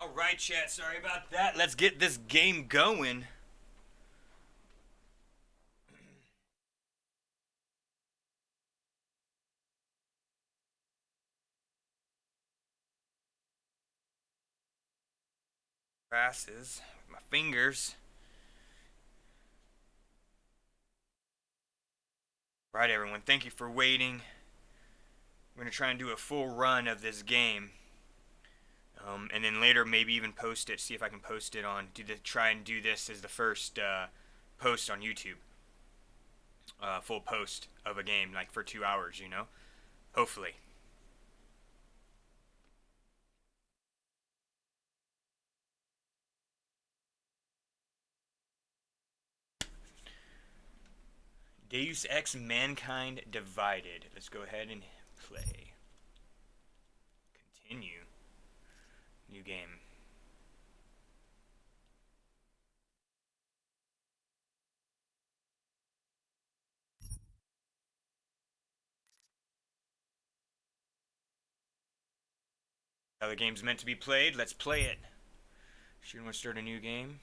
Alright, chat, sorry about that. Let's get this game going. Grasses, my fingers. Right, everyone, thank you for waiting. We're going to try and do a full run of this game. And then later maybe even post it, see if I can post it on, try and do this as the first post on YouTube. Full post of a game, like for 2 hours, you know? Hopefully. Deus Ex Mankind Divided. Let's go ahead and play. Continue. New game. How the game's meant to be played. Let's play it. Sure, you want to start a new game?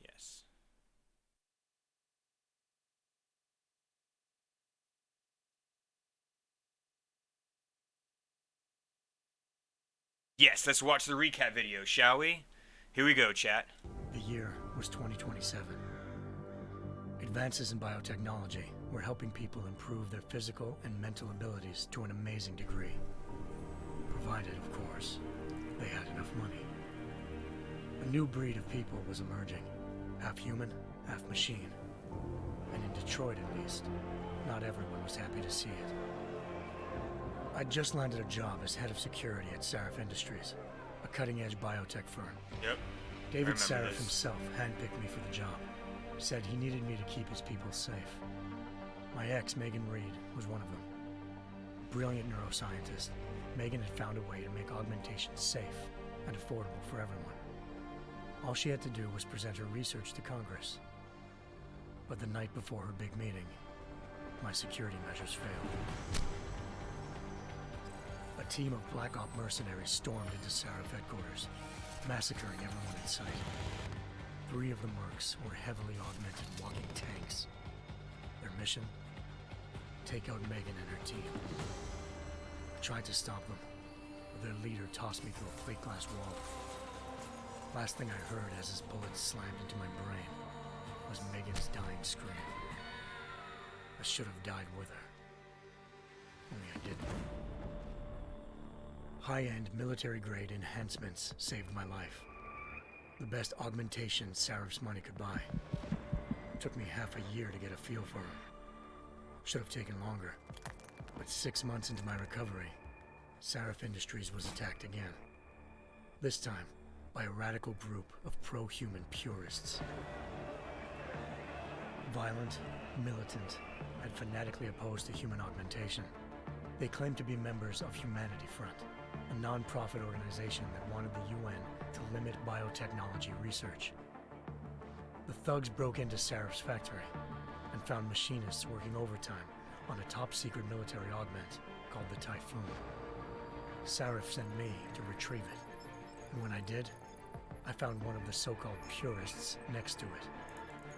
Yes. Yes, let's watch the recap video, shall we? Here we go, chat. The year was 2027. Advances in biotechnology were helping people improve their physical and mental abilities to an amazing degree. Provided, of course, they had enough money. A new breed of people was emerging, half human, half machine. And in Detroit, at least, not everyone was happy to see it. I'd just landed a job as head of security at Sarif Industries, a cutting-edge biotech firm. Yep. David Sarif himself handpicked me for the job. Said he needed me to keep his people safe. My ex, Megan Reed, was one of them. Brilliant neuroscientist, Megan had found a way to make augmentation safe and affordable for everyone. All she had to do was present her research to Congress. But the night before her big meeting, my security measures failed. A team of Black Op mercenaries stormed into Sarif headquarters, massacring everyone in sight. 3 of the mercs were heavily augmented walking tanks. Their mission? Take out Megan and her team. I tried to stop them, but their leader tossed me through a plate glass wall. Last thing I heard as his bullets slammed into my brain was Megan's dying scream. I should have died with her. Only I didn't. High-end military-grade enhancements saved my life. The best augmentation Sarif's money could buy. Took me half a year to get a feel for them. Should have taken longer. But 6 months into my recovery, Sarif Industries was attacked again. This time, by a radical group of pro-human purists. Violent, militant, and fanatically opposed to human augmentation. They claimed to be members of Humanity Front, a non-profit organization that wanted the UN to limit biotechnology research. The thugs broke into Sarif's factory and found machinists working overtime on a top-secret military augment called the Typhoon. Sarif sent me to retrieve it, and when I did, I found one of the so-called purists next to it,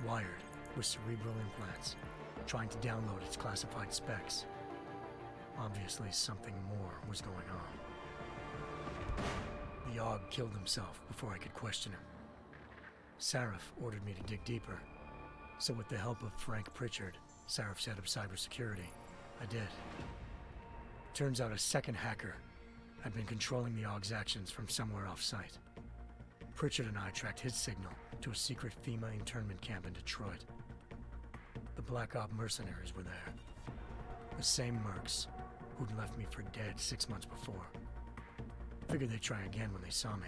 wired with cerebral implants, trying to download its classified specs. Obviously, something more was going on. The AUG killed himself before I could question him. Sarif ordered me to dig deeper, so with the help of Frank Pritchard, Sarif's head of cybersecurity, I did. Turns out a second hacker had been controlling the AUG's actions from somewhere off-site. Pritchard and I tracked his signal to a secret FEMA internment camp in Detroit. The Black Op mercenaries were there. The same mercs who'd left me for dead 6 months before. Figured they'd try again when they saw me.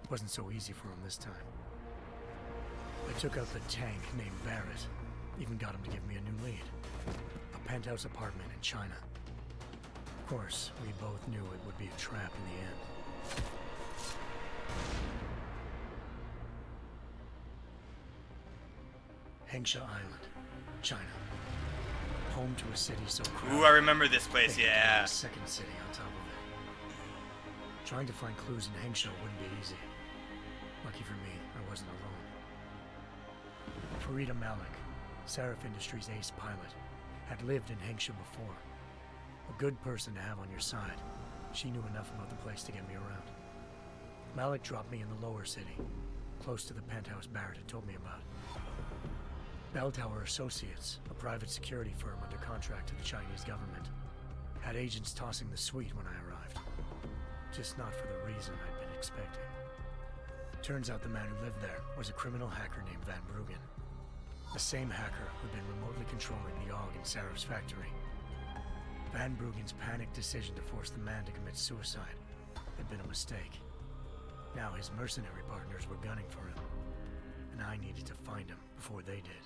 Wasn't so easy for them this time. I took out the tank named Barrett. Even got him to give me a new lead. A penthouse apartment in China. Of course, we both knew it would be a trap in the end. Hengsha Island, China. Home to a city so crowded. Ooh, I remember this place, yeah. A second city on top of it. Trying to find clues in Hengsha wouldn't be easy. Lucky for me, I wasn't alone. Farida Malik, Seraph Industries' ace pilot, had lived in Hengsha before. A good person to have on your side. She knew enough about the place to get me around. Malik dropped me in the lower city, close to the penthouse Barrett had told me about. Bell Tower Associates, a private security firm under contract to the Chinese government, had agents tossing the suite when I arrived. Just not for the reason I'd been expecting. Turns out the man who lived there was a criminal hacker named Van Bruggen. The same hacker who'd been remotely controlling the AUG in Seraph's factory. Van Bruggen's panicked decision to force the man to commit suicide had been a mistake. Now his mercenary partners were gunning for him, and I needed to find him before they did.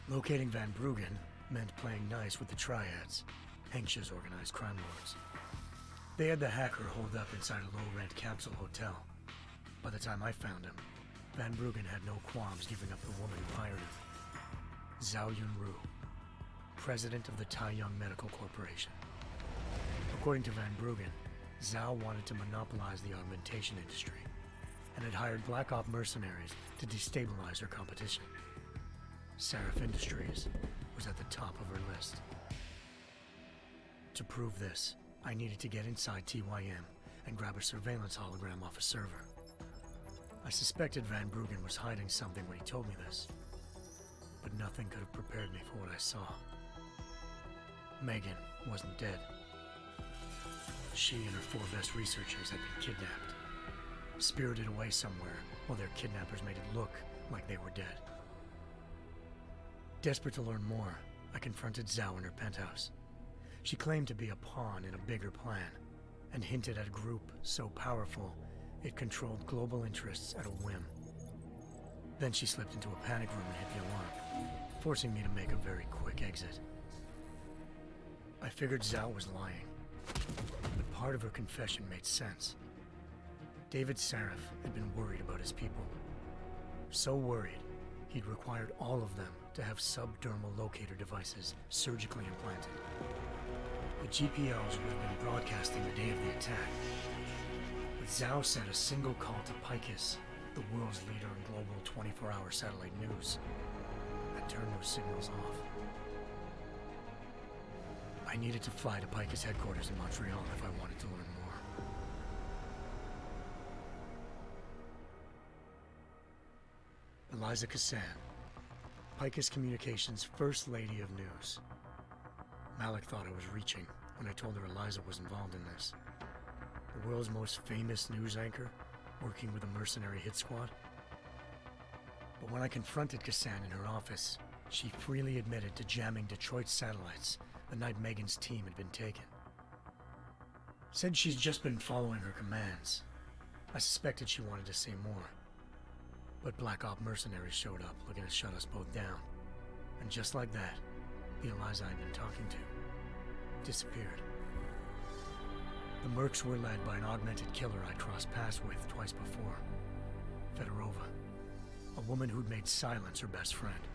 Locating Van Bruggen meant playing nice with the Triads, Hengsha's organized crime lords. They had the hacker holed up inside a low-rent capsule hotel. By the time I found him, Van Bruggen had no qualms giving up the woman who hired him. Zhao Yunru, president of the Taiyang Medical Corporation. According to Van Bruggen, Zhao wanted to monopolize the augmentation industry and had hired Black Op mercenaries to destabilize her competition. Seraph Industries was at the top of her list. To prove this, I needed to get inside TYM and grab a surveillance hologram off a server. I suspected Van Bruggen was hiding something when he told me this, but nothing could have prepared me for what I saw. Megan wasn't dead. She and her 4 best researchers had been kidnapped, spirited away somewhere while their kidnappers made it look like they were dead. Desperate to learn more, I confronted Zhao in her penthouse. She claimed to be a pawn in a bigger plan, and hinted at a group so powerful it controlled global interests at a whim. Then she slipped into a panic room and hit the alarm, forcing me to make a very quick exit. I figured Zhao was lying, but part of her confession made sense. David Seraph had been worried about his people. So worried, he'd required all of them to have subdermal locator devices surgically implanted. The GPOs would have been broadcasting the day of the attack. But Zhao sent a single call to Picus, the world's leader in global 24-hour satellite news, and turned those signals off. I needed to fly to Picus headquarters in Montreal if I wanted to learn more. Eliza Kassan, Picus Communications' First Lady of News. Malik thought I was reaching when I told her Eliza was involved in this. The world's most famous news anchor, working with a mercenary hit squad. But when I confronted Kassan in her office, she freely admitted to jamming Detroit's satellites the night Megan's team had been taken. Said she's just been following her commands. I suspected she wanted to say more. But Black Op mercenaries showed up looking to shut us both down. And just like that, the Eliza I'd been talking to disappeared. The Mercs were led by an augmented killer I'd crossed paths with twice before, Fedorova, a woman who'd made silence her best friend.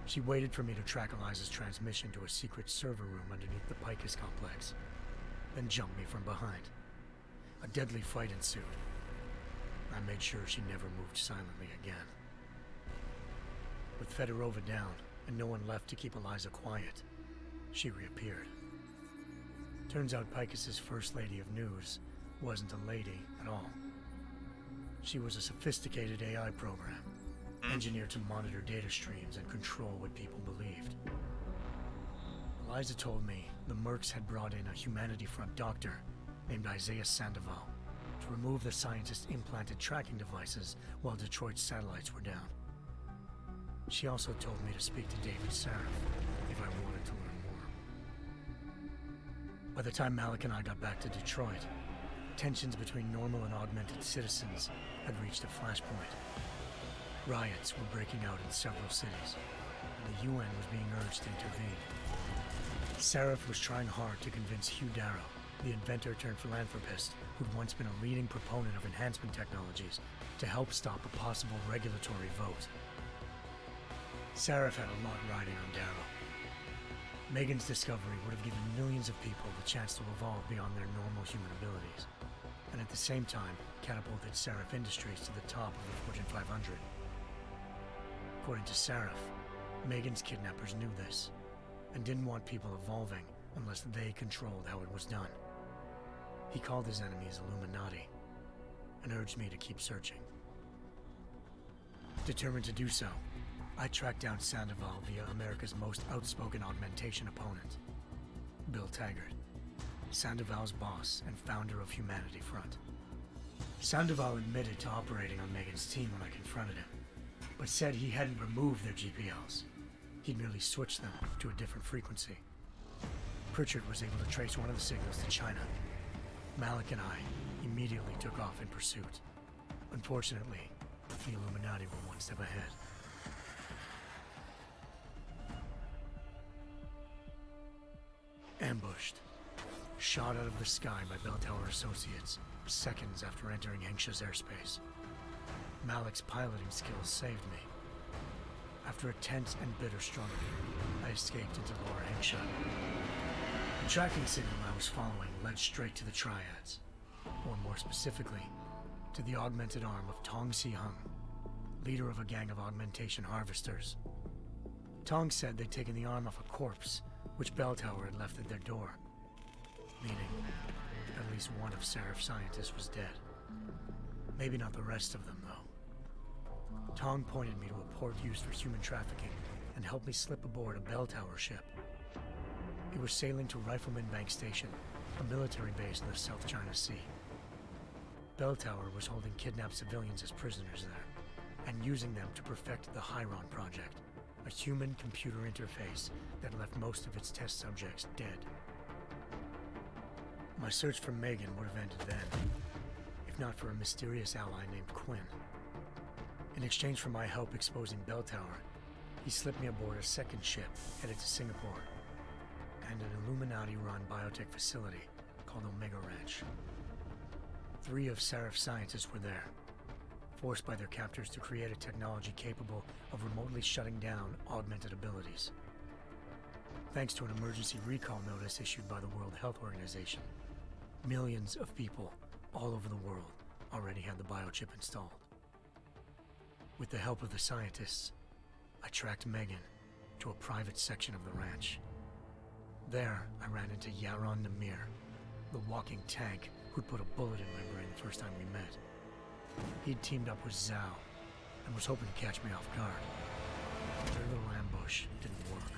She waited for me to track Eliza's transmission to a secret server room underneath the Picus complex, then jumped me from behind. A deadly fight ensued. I made sure she never moved silently again. With Fedorova down and no one left to keep Eliza quiet, she reappeared. Turns out Picus's First Lady of News wasn't a lady at all. She was a sophisticated AI program, engineered to monitor data streams and control what people believed. Eliza told me the Mercs had brought in a Humanity Front doctor named Isaiah Sandoval to remove the scientist's implanted tracking devices while Detroit's satellites were down. She also told me to speak to David Seraph if I wanted to learn more. By the time Malik and I got back to Detroit, tensions between normal and augmented citizens had reached a flashpoint. Riots were breaking out in several cities, and the UN was being urged to intervene. Seraph was trying hard to convince Hugh Darrow, the inventor turned philanthropist who'd once been a leading proponent of enhancement technologies, to help stop a possible regulatory vote. Seraph had a lot riding on Darrow. Megan's discovery would have given millions of people the chance to evolve beyond their normal human abilities. the same time catapulted Seraph Industries to the top of the Fortune 500. According to Seraph, Megan's kidnappers knew this, and didn't want people evolving unless they controlled how it was done. He called his enemies Illuminati, and urged me to keep searching. Determined to do so, I tracked down Sandoval via America's most outspoken augmentation opponent, Bill Taggart, Sandoval's boss and founder of Humanity Front. Sandoval admitted to operating on Megan's team when I confronted him, but said he hadn't removed their GPLs. He'd merely switched them to a different frequency. Pritchard was able to trace one of the signals to China. Malik and I immediately took off in pursuit. Unfortunately, the Illuminati were one step ahead. Ambushed. Shot out of the sky by Bell Tower Associates, seconds after entering Hengsha's airspace. Malik's piloting skills saved me. After a tense and bitter struggle, I escaped into Lower Hengsha. The tracking signal I was following led straight to the Triads, or more specifically, to the augmented arm of Tong Si-hung, leader of a gang of augmentation harvesters. Tong said they'd taken the arm off a corpse, which Bell Tower had left at their door, meaning at least one of Seraph's scientists was dead. Maybe not the rest of them, though. Tong pointed me to a port used for human trafficking and helped me slip aboard a Bell Tower ship. It was sailing to Rifleman Bank Station, a military base in the South China Sea. Bell Tower was holding kidnapped civilians as prisoners there, and using them to perfect the Hyron Project, a human-computer interface that left most of its test subjects dead. My search for Megan would have ended then, if not for a mysterious ally named Quinn. In exchange for my help exposing Bell Tower, he slipped me aboard a second ship headed to Singapore, and an Illuminati-run biotech facility called Omega Ranch. 3 of Seraph's scientists were there, forced by their captors to create a technology capable of remotely shutting down augmented abilities. Thanks to an emergency recall notice issued by the World Health Organization, millions of people all over the world already had the biochip installed. With the help of the scientists, I tracked Megan to a private section of the ranch. There, I ran into Yaron Namir, the walking tank who'd put a bullet in my brain the first time we met. He'd teamed up with Zhao and was hoping to catch me off guard. Their little ambush didn't work.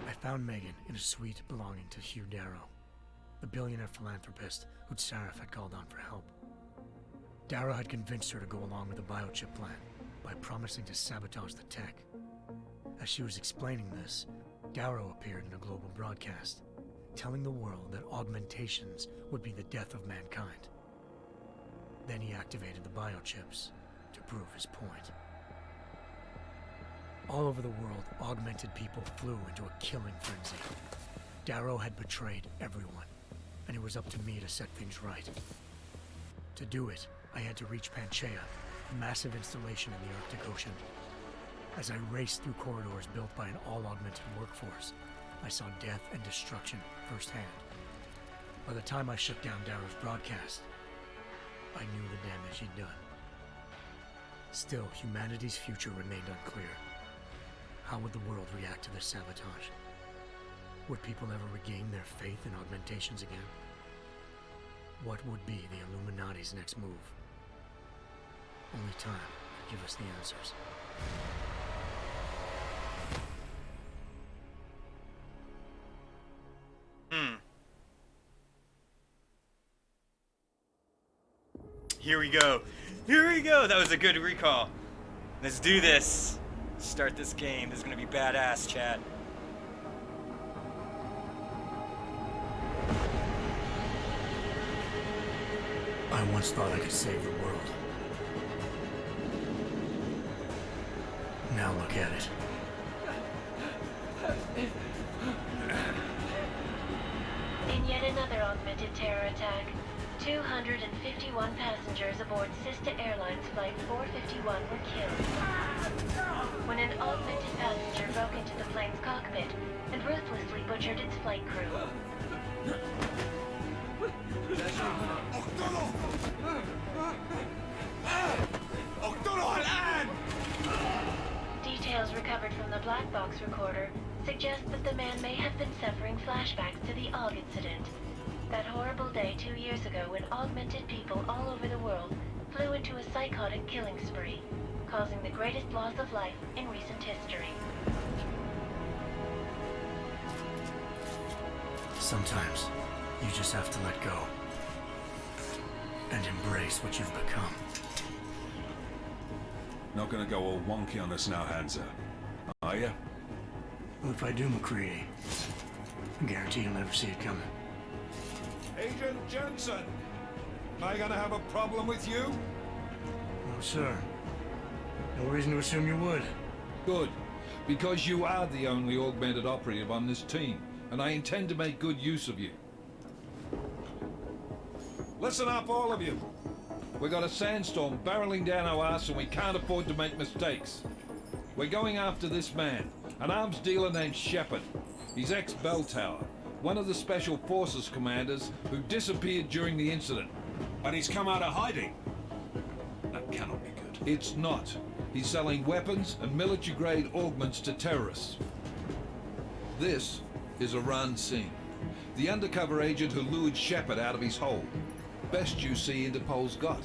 I found Megan in a suite belonging to Hugh Darrow, the billionaire philanthropist who'd Seraph had called on for help. Darrow had convinced her to go along with the biochip plan by promising to sabotage the tech. As she was explaining this, Darrow appeared in a global broadcast, telling the world that augmentations would be the death of mankind. Then he activated the biochips to prove his point. All over the world, augmented people flew into a killing frenzy. Darrow had betrayed everyone, and it was up to me to set things right. To do it, I had to reach Panchaea, a massive installation in the Arctic Ocean. As I raced through corridors built by an all-augmented workforce, I saw death and destruction firsthand. By the time I shut down Darrow's broadcast, I knew the damage he'd done. Still, humanity's future remained unclear. How would the world react to this sabotage? Would people ever regain their faith in augmentations again? What would be the Illuminati's next move? Only time could give us the answers. Here we go. Here we go. That was a good recall. Let's do this. Start this game. This is going to be badass, chat. I once thought I could save the world. Now look at it. In yet another augmented terror attack, 251 passengers aboard Sister Airlines Flight 451 were killed when an augmented passenger broke into the plane's cockpit and ruthlessly butchered its flight crew. flashbacks to the AUG incident. That horrible day 2 years ago when augmented people all over the world flew into a psychotic killing spree, causing the greatest loss of life in recent history. Sometimes, you just have to let go. And embrace what you've become. Not gonna go all wonky on us now, Hansa. Are ya? Well, if I do, McCready, I guarantee you'll never see it coming. Agent Jensen! Am I gonna have a problem with you? No, sir. No reason to assume you would. Good. Because you are the only augmented operative on this team, and I intend to make good use of you. Listen up, all of you. We got a sandstorm barreling down our ass and we can't afford to make mistakes. We're going after this man, an arms dealer named Shepard. He's ex-Bell Tower, one of the Special Forces commanders who disappeared during the incident. And he's come out of hiding. That cannot be good. It's not. He's selling weapons and military-grade augments to terrorists. This is Iran Singh, the undercover agent who lured Shepard out of his hole. Best you see Interpol's got.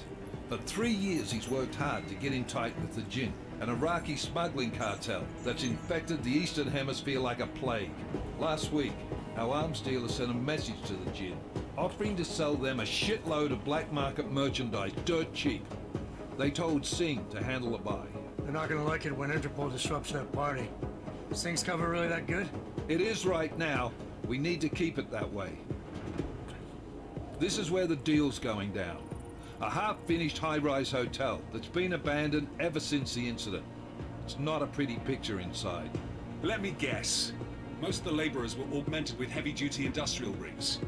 For 3 years he's worked hard to get in tight with the Jinn, an Iraqi smuggling cartel that's infected the Eastern Hemisphere like a plague. Last week, our arms dealer sent a message to the Jinn, offering to sell them a shitload of black market merchandise dirt cheap. They told Singh to handle the buy. They're not gonna like it when Interpol disrupts that party. Is Singh's cover really that good? It is right now. We need to keep it that way. This is where the deal's going down. A half-finished high-rise hotel that's been abandoned ever since the incident. It's not a pretty picture inside. Let me guess. Most of the laborers were augmented with heavy-duty industrial rigs.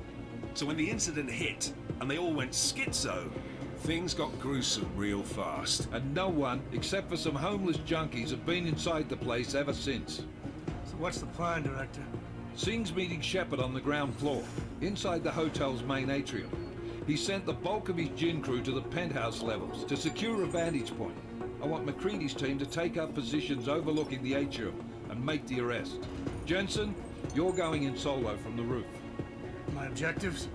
So when the incident hit, and they all went schizo, things got gruesome real fast. And no one, except for some homeless junkies, have been inside the place ever since. So what's the plan, Director? Singh's meeting Shepard on the ground floor, inside the hotel's main atrium. He sent the bulk of his Jinn crew to the penthouse levels to secure a vantage point. I want McCready's team to take up positions overlooking the atrium and make the arrest. Jensen, you're going in solo from the roof. My objectives?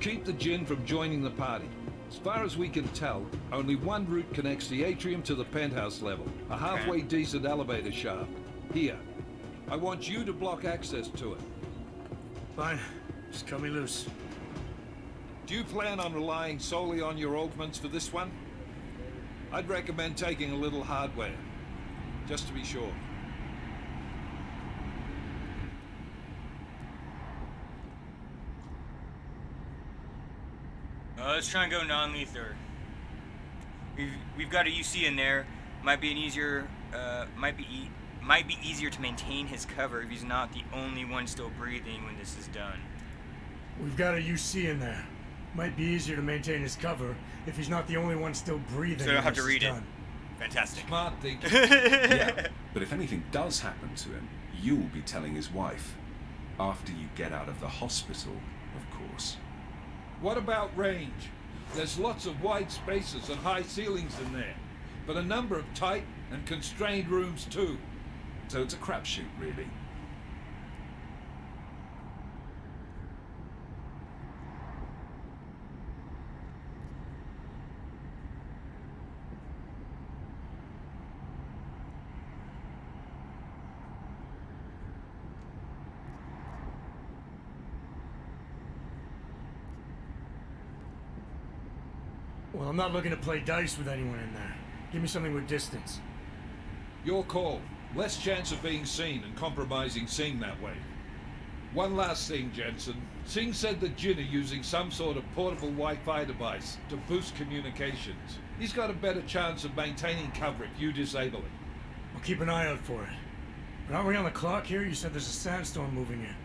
Keep the Jinn from joining the party. As far as we can tell, only one route connects the atrium to the penthouse level, a halfway decent elevator shaft. Here. I want you to block access to it. Fine. Just cut me loose. Do you plan on relying solely on your augments for this one? I'd recommend taking a little hardware, just to be sure. Let's try and go non-lethal. We've got a UC in there. Might be an easier, might be easier to maintain his cover if he's not the only one still breathing when this is done. We've got a UC in there. Might be easier to maintain his cover if he's not the only one still breathing. So I don't have to when read this it. is done. Fantastic. Smart thinking. Yeah, but if anything does happen to him, you'll be telling his wife. After you get out of the hospital, of course. What about range? There's lots of wide spaces and high ceilings in there, but a number of tight and constrained rooms too. So it's a crapshoot, really. Well, I'm not looking to play dice with anyone in there. Give me something with distance. Your call. Less chance of being seen and compromising Singh that way. One last thing, Jensen. Singh said the Jinn are using some sort of portable Wi-Fi device to boost communications. He's got a better chance of maintaining cover if you disable it. I'll keep an eye out for it. But aren't we on the clock here? You said there's a sandstorm moving in.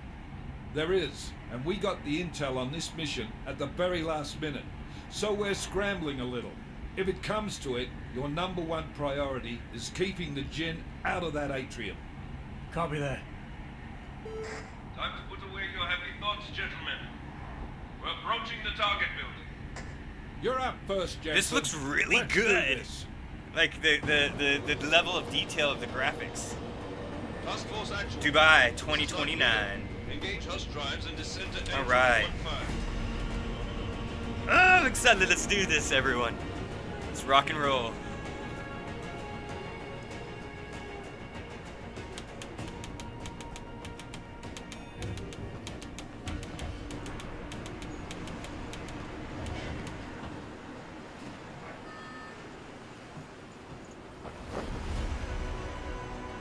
There is, and we got the intel on this mission at the very last minute. So we're scrambling a little. If it comes to it, your number one priority is keeping the Jinn out of that atrium. Copy that. Time to put away your heavy thoughts, gentlemen. We're approaching the target building. You're up first, Jensen. This looks really Let's do good. this. Like the level of detail of the graphics. Task force action. Dubai 2029. Engage Engage host drives and descend to All engine right. 1-5. Oh, I'm excited. Let's do this, everyone. Let's rock and roll.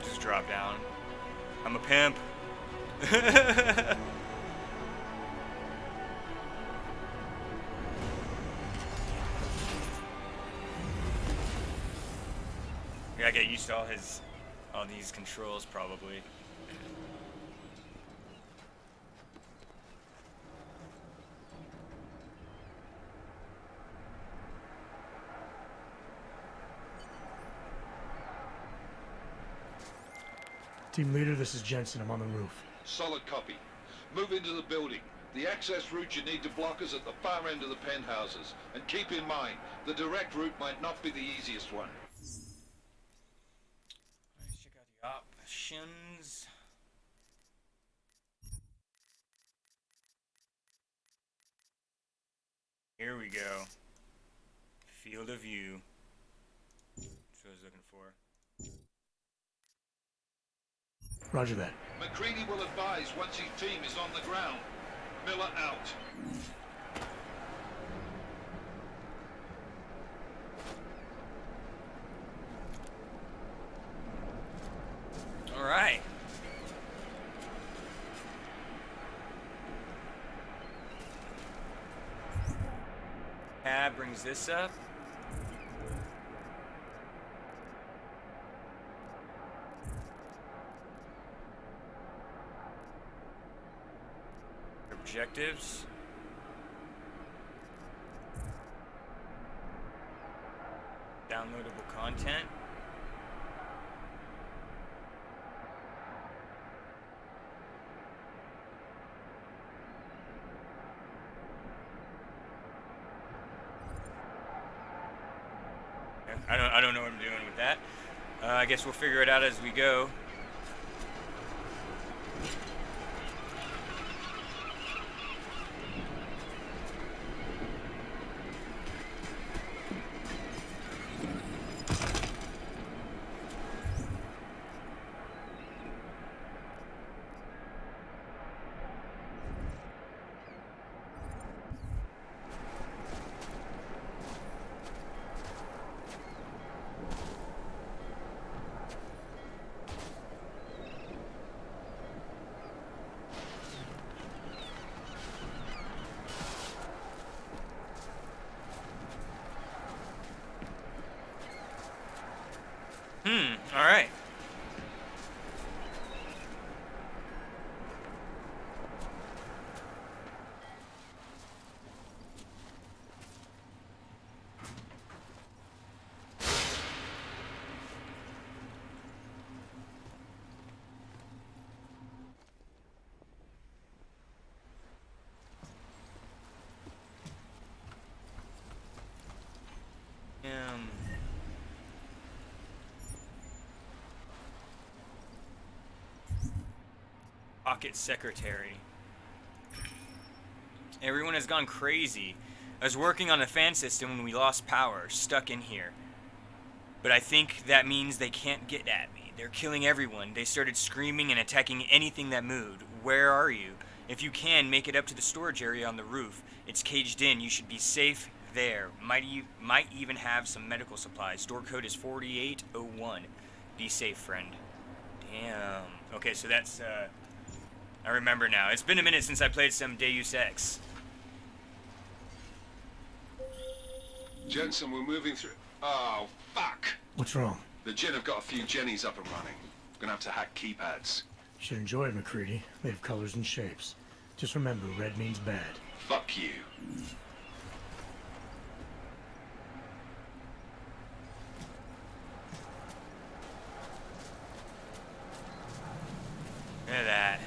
Just drop down. I'm a pimp. I gotta get used to all these controls probably. Team leader, this is Jensen. I'm on the roof. Solid copy. Move into the building. The access route you need to block is at the far end of the penthouses. And keep in mind, the direct route might not be the easiest one. Let's check out the options. Here we go. Field of view. That's what I was looking for. Roger that. McCready will advise once his team is on the ground. Miller out. All right. Tab brings this up. Objectives. Downloadable content. I don't know what I'm doing with that. I guess we'll figure it out as we go. All right. Pocket secretary. Everyone has gone crazy. I was working on a fan system when we lost power, stuck in here. But I think that means they can't get at me. They're killing everyone. They started screaming and attacking anything that moved. Where are you? If you can, make it up to the storage area on the roof. It's caged in. You should be safe there. Might even have some medical supplies. Store code is 4801. Be safe, friend. Damn. Okay, so that's, I remember now. It's been a minute since I played some Deus Ex. Jensen, we're moving through... Oh, fuck! What's wrong? The Jinn have got a few Jennies up and running. Gonna have to hack keypads. You should enjoy it, McCready. They have colors and shapes. Just remember, red means bad. Fuck you. Look at that.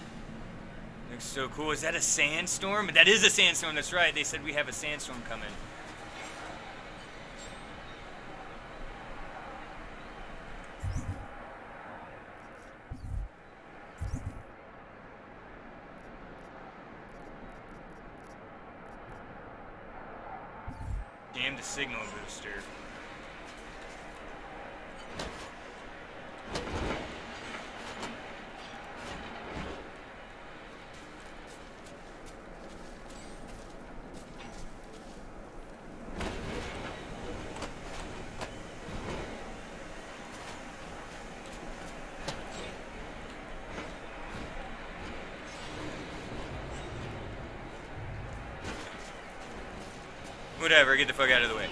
Looks so cool. Is that a sandstorm? That is a sandstorm, that's right. They said we have a sandstorm coming. Damn the signal booster. Whatever, get the fuck out of the way.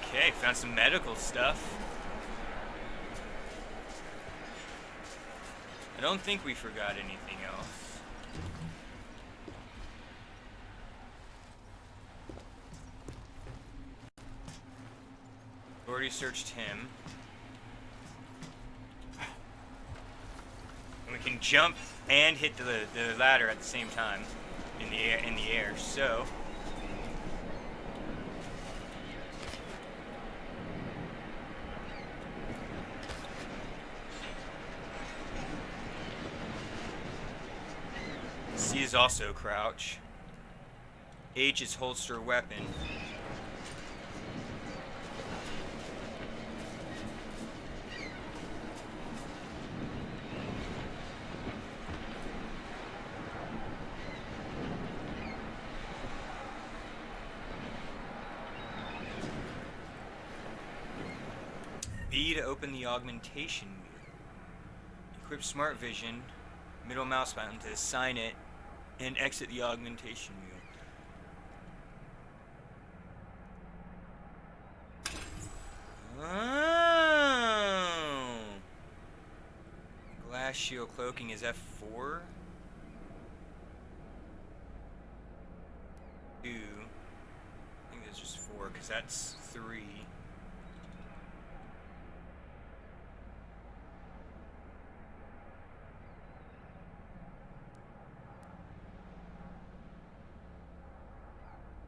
Okay, found some medical stuff. I don't think we forgot anything else. Already searched him. And we can jump and hit the ladder at the same time in the air. So C is also crouch. H is holster weapon. B to open the augmentation wheel. Equip smart vision, middle mouse button to assign it, and exit the augmentation wheel. Oh! Glass shield cloaking is F4. 2. I think that's just 4, because that's 3.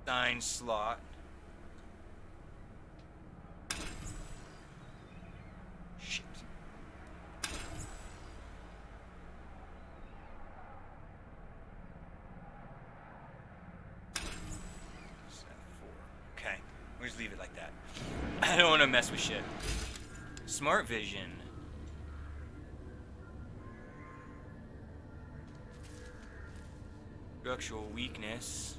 Sign slot. Shit. Okay, we'll just leave it like that. I don't want to mess with shit. Smart vision. Structural weakness.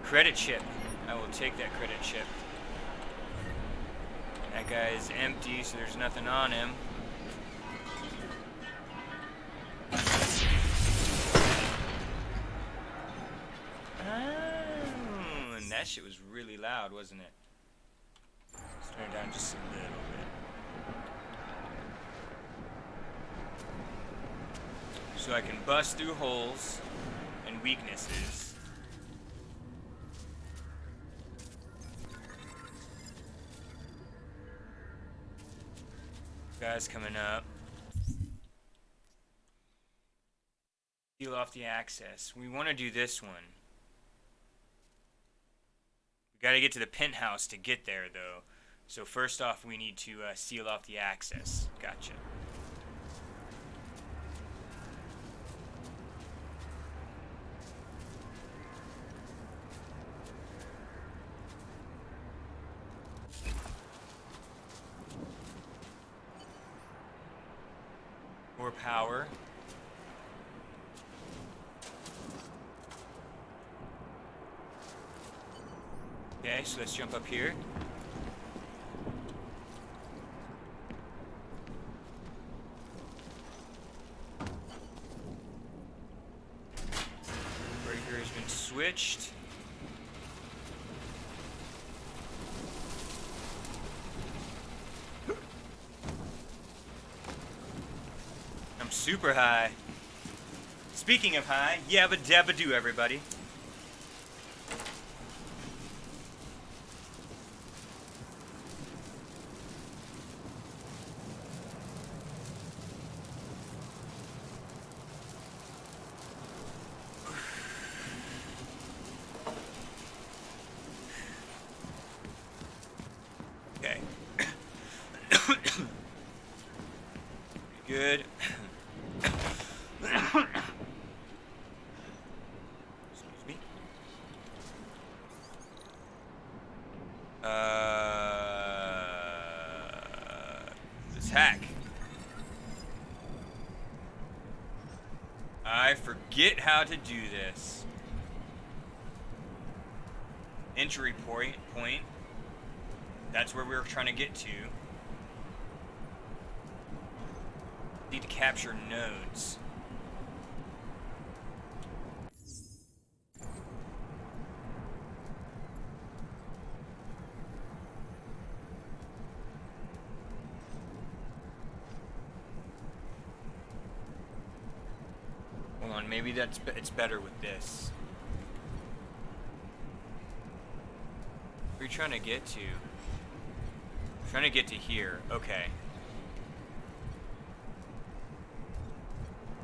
Credit chip. I will take that credit chip. That guy is empty, so there's nothing on him. Oh, and that shit was really loud, wasn't it? Let's turn it down just a little bit. So I can bust through holes and weaknesses. Guys coming up. Seal off the access. We want to do this one. We got to get to the penthouse to get there, though. So first off, we need to seal off the access. Gotcha. More power. Okay, so let's jump up here. Breaker has been switched. I'm super high. Speaking of high, yabba dabba do, everybody. Okay. Good. Excuse me. This hack. I forget how to do this. Entry point. That's where we were trying to get to. Need to capture nodes. Hold on, maybe it's better with this. Where are you trying to get to? I'm trying to get to here. Okay.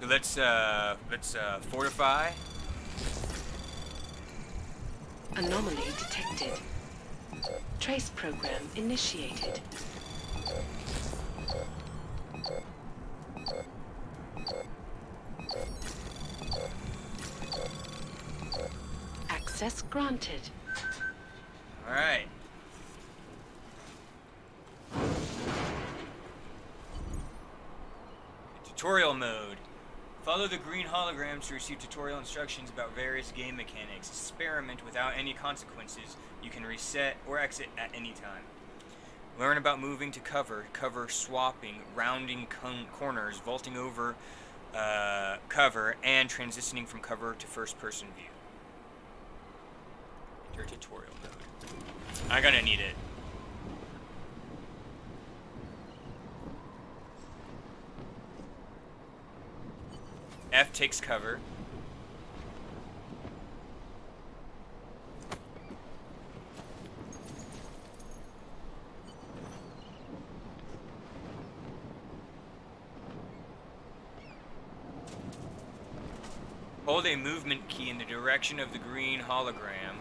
So let's fortify. Anomaly detected. Trace program initiated. Access granted. All right. Tutorial mode. Follow the green holograms to receive tutorial instructions about various game mechanics. Experiment without any consequences. You can reset or exit at any time. Learn about moving to cover, cover swapping, rounding corners, vaulting over cover, and transitioning from cover to first-person view. Enter tutorial mode. I'm gonna need it. F takes cover. Hold a movement key in the direction of the green hologram.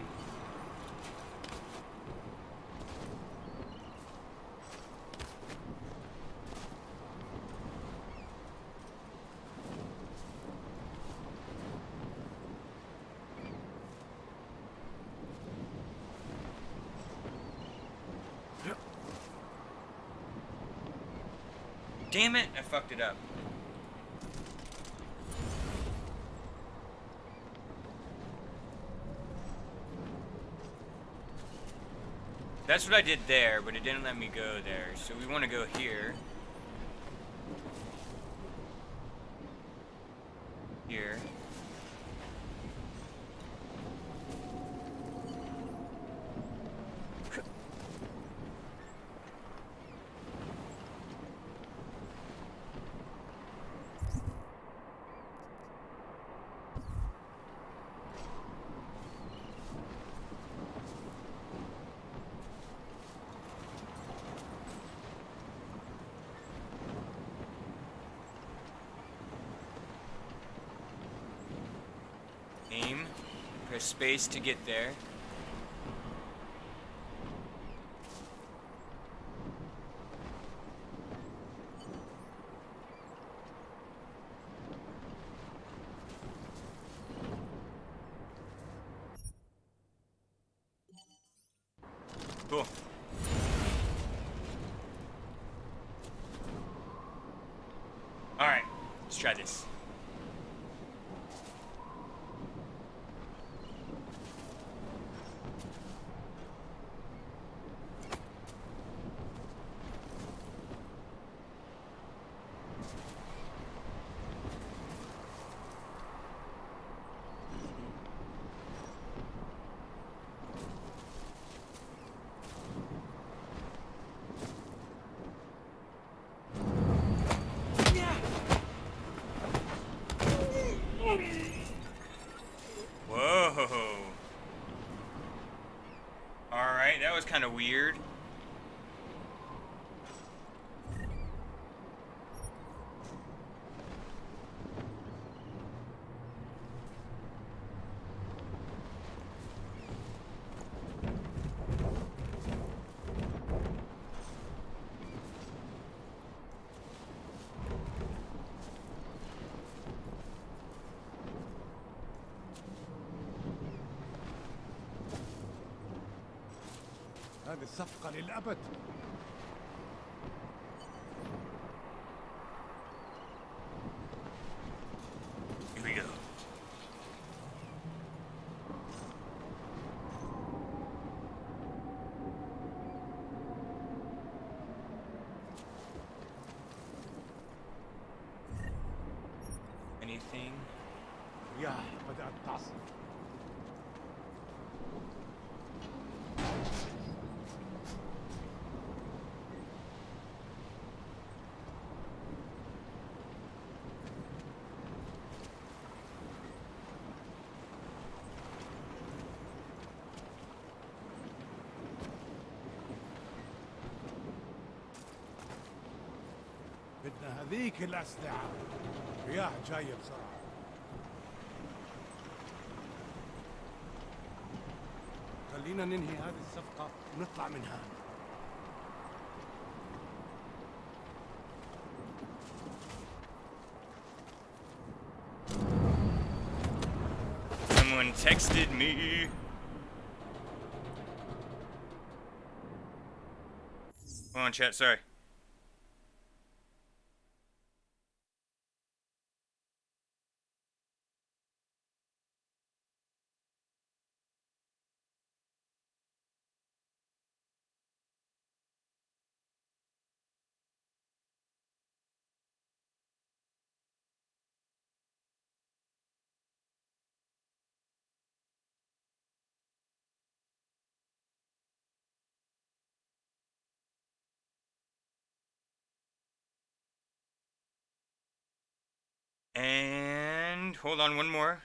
Damn it, I fucked it up. That's what I did there, but it didn't let me go there. So we want to go here. Here. Aim. Press space to get there. Cool. Alright, let's try this. kind of weird. هذه الصفقة للأبد. Here we go. Anything? رياح بدأت تعصف. بدنا هذيك الأسلحة. رياح جاية بسرعة. خلينا ننهي هذه الصفقة ونطلع من هون. Someone texted me. Hold on, chat. Sorry. And hold on, one more.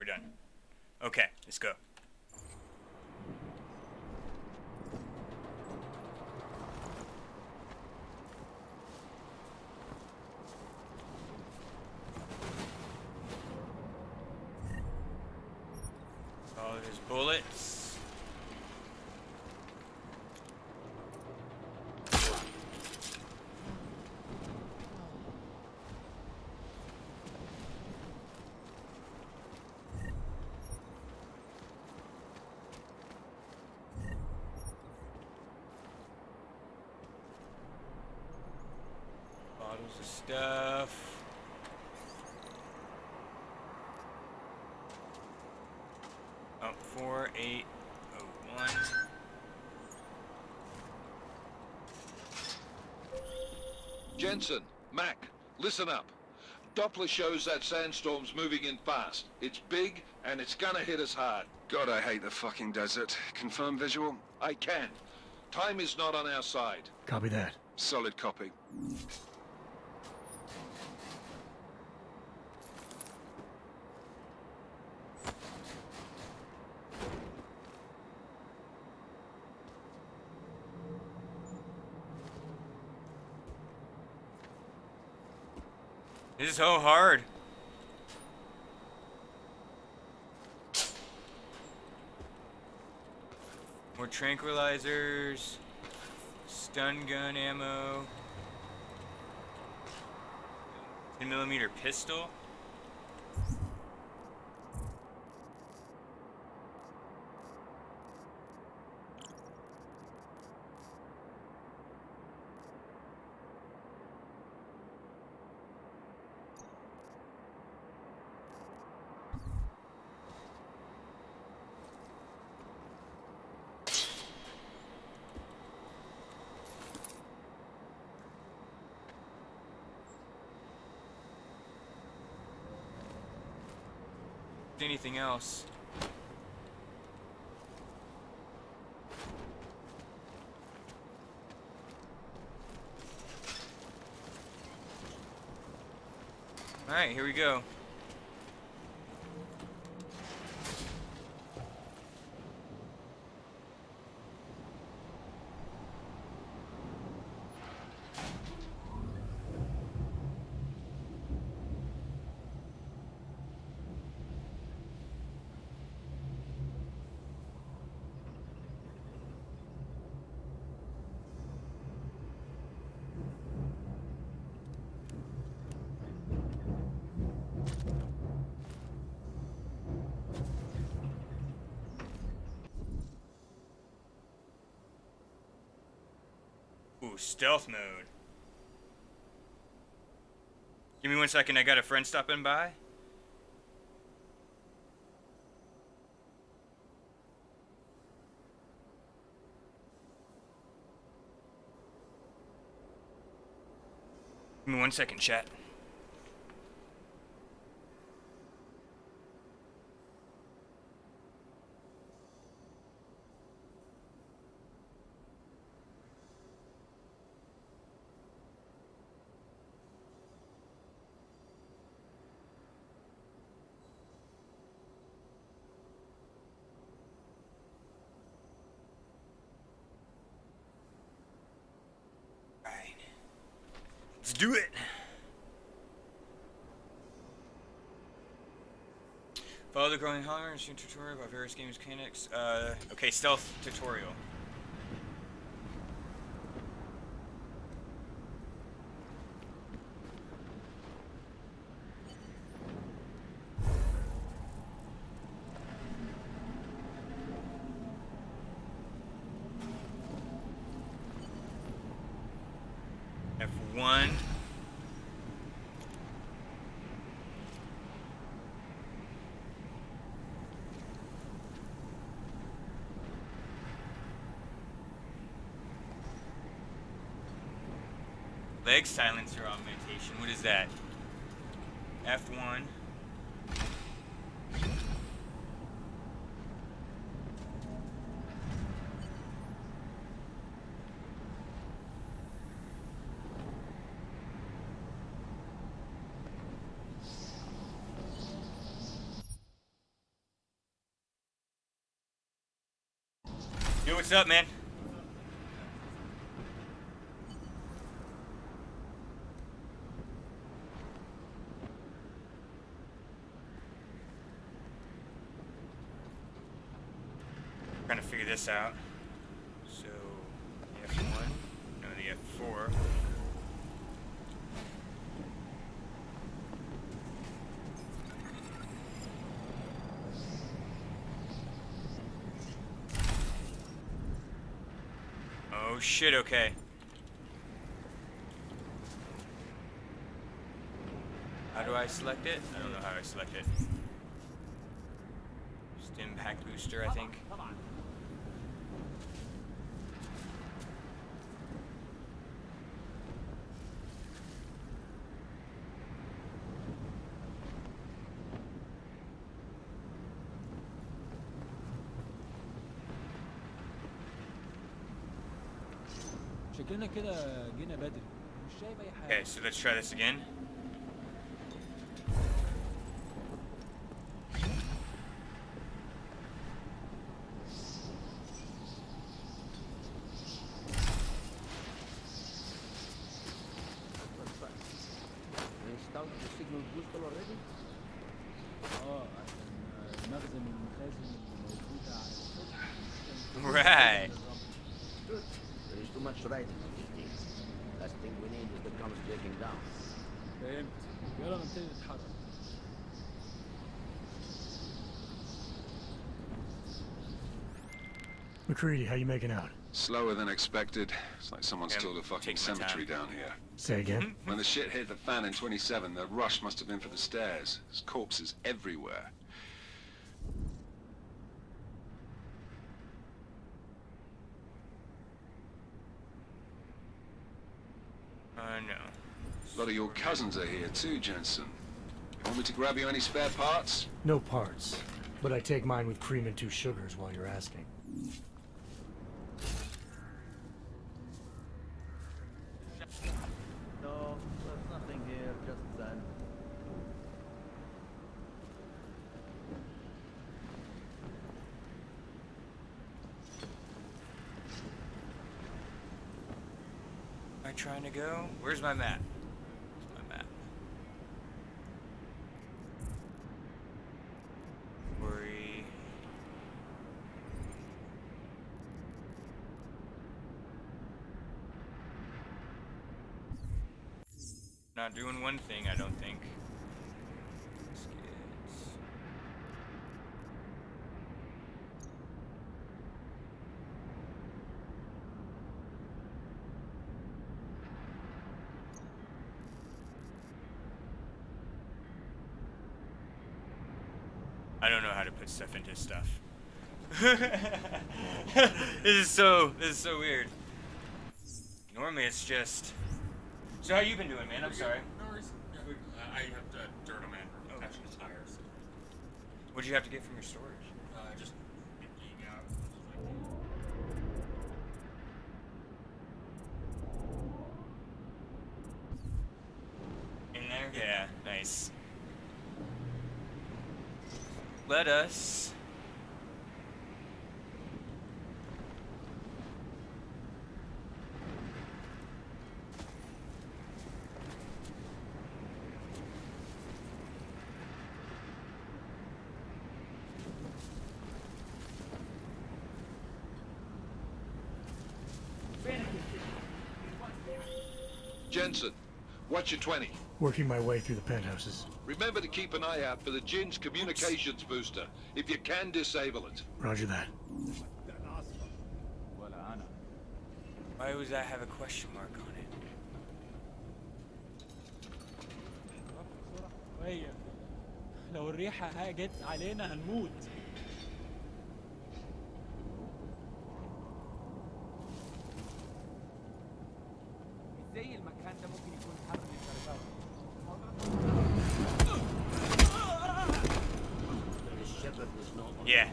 We're done. Okay, let's go. All his bullets. Bottles of stuff. Oh, 4801. Jensen, Mac, listen up. Doppler shows that sandstorm's moving in fast. It's big, and it's gonna hit us hard. God, I hate the fucking desert. Confirm visual? I can. Time is not on our side. Copy that. Solid copy. This is so hard. More tranquilizers, stun gun ammo, 10mm pistol. Anything else? Alright, here we go. Ooh, stealth mode. Give me 1 second, I got a friend stopping by. Give me 1 second, chat. Alright. Let's do it. Follow the growing holler and shoot tutorial about various games mechanics. Okay, stealth tutorial. F1. Leg silencer augmentation. What is that? F1. Yo, what's up, man? Trying to figure this out. So, the F1, no, the F4. Oh shit, okay. How do I select it? I don't know how I select it. Stim pack booster, I think. شكلنا كده جينا بدري مش شايف اي حاجه. Okay, so let's try this again. installed the signal booster already? عشان المخزن والمخازن اللي موجوده على السطح. Right. Good. There is too much writing on these things. Last thing we need is the comms breaking down. فهمت. يلا نبتدي نتحرك. McCready, how you making out? Slower than expected. It's like someone's Yeah, tilled a fucking take my cemetery time. down here. Say again? When the shit hit the fan in 27, the rush must have been for the stairs. There's corpses everywhere. No. A lot of your cousins are here too, Jensen. You want me to grab you any spare parts? No parts. But I take mine with cream and 2 sugars while you're asking. No, there's nothing here, just sand. trying to go? Where's my map? Where's my map? Worry. Not doing one thing, I don't think. I don't know how to put stuff into stuff. This is so weird. Normally it's just. So how you been doing, man? I'm sorry. No worries. Yeah, I have to dirt on my attaching the tires. What'd you have to get from your storage? Just emptying out. In there? Yeah, nice. Let us. Jensen, what's your 20? Working my way through the penthouses. Remember to keep an eye out for the Jin's communications booster, if you can disable it. Roger that. Why does that have a question mark on it? لو الريحة هاجت علينا هنموت. ازاي المكان ده ممكن يكون حرب للدرجات؟ Yeah.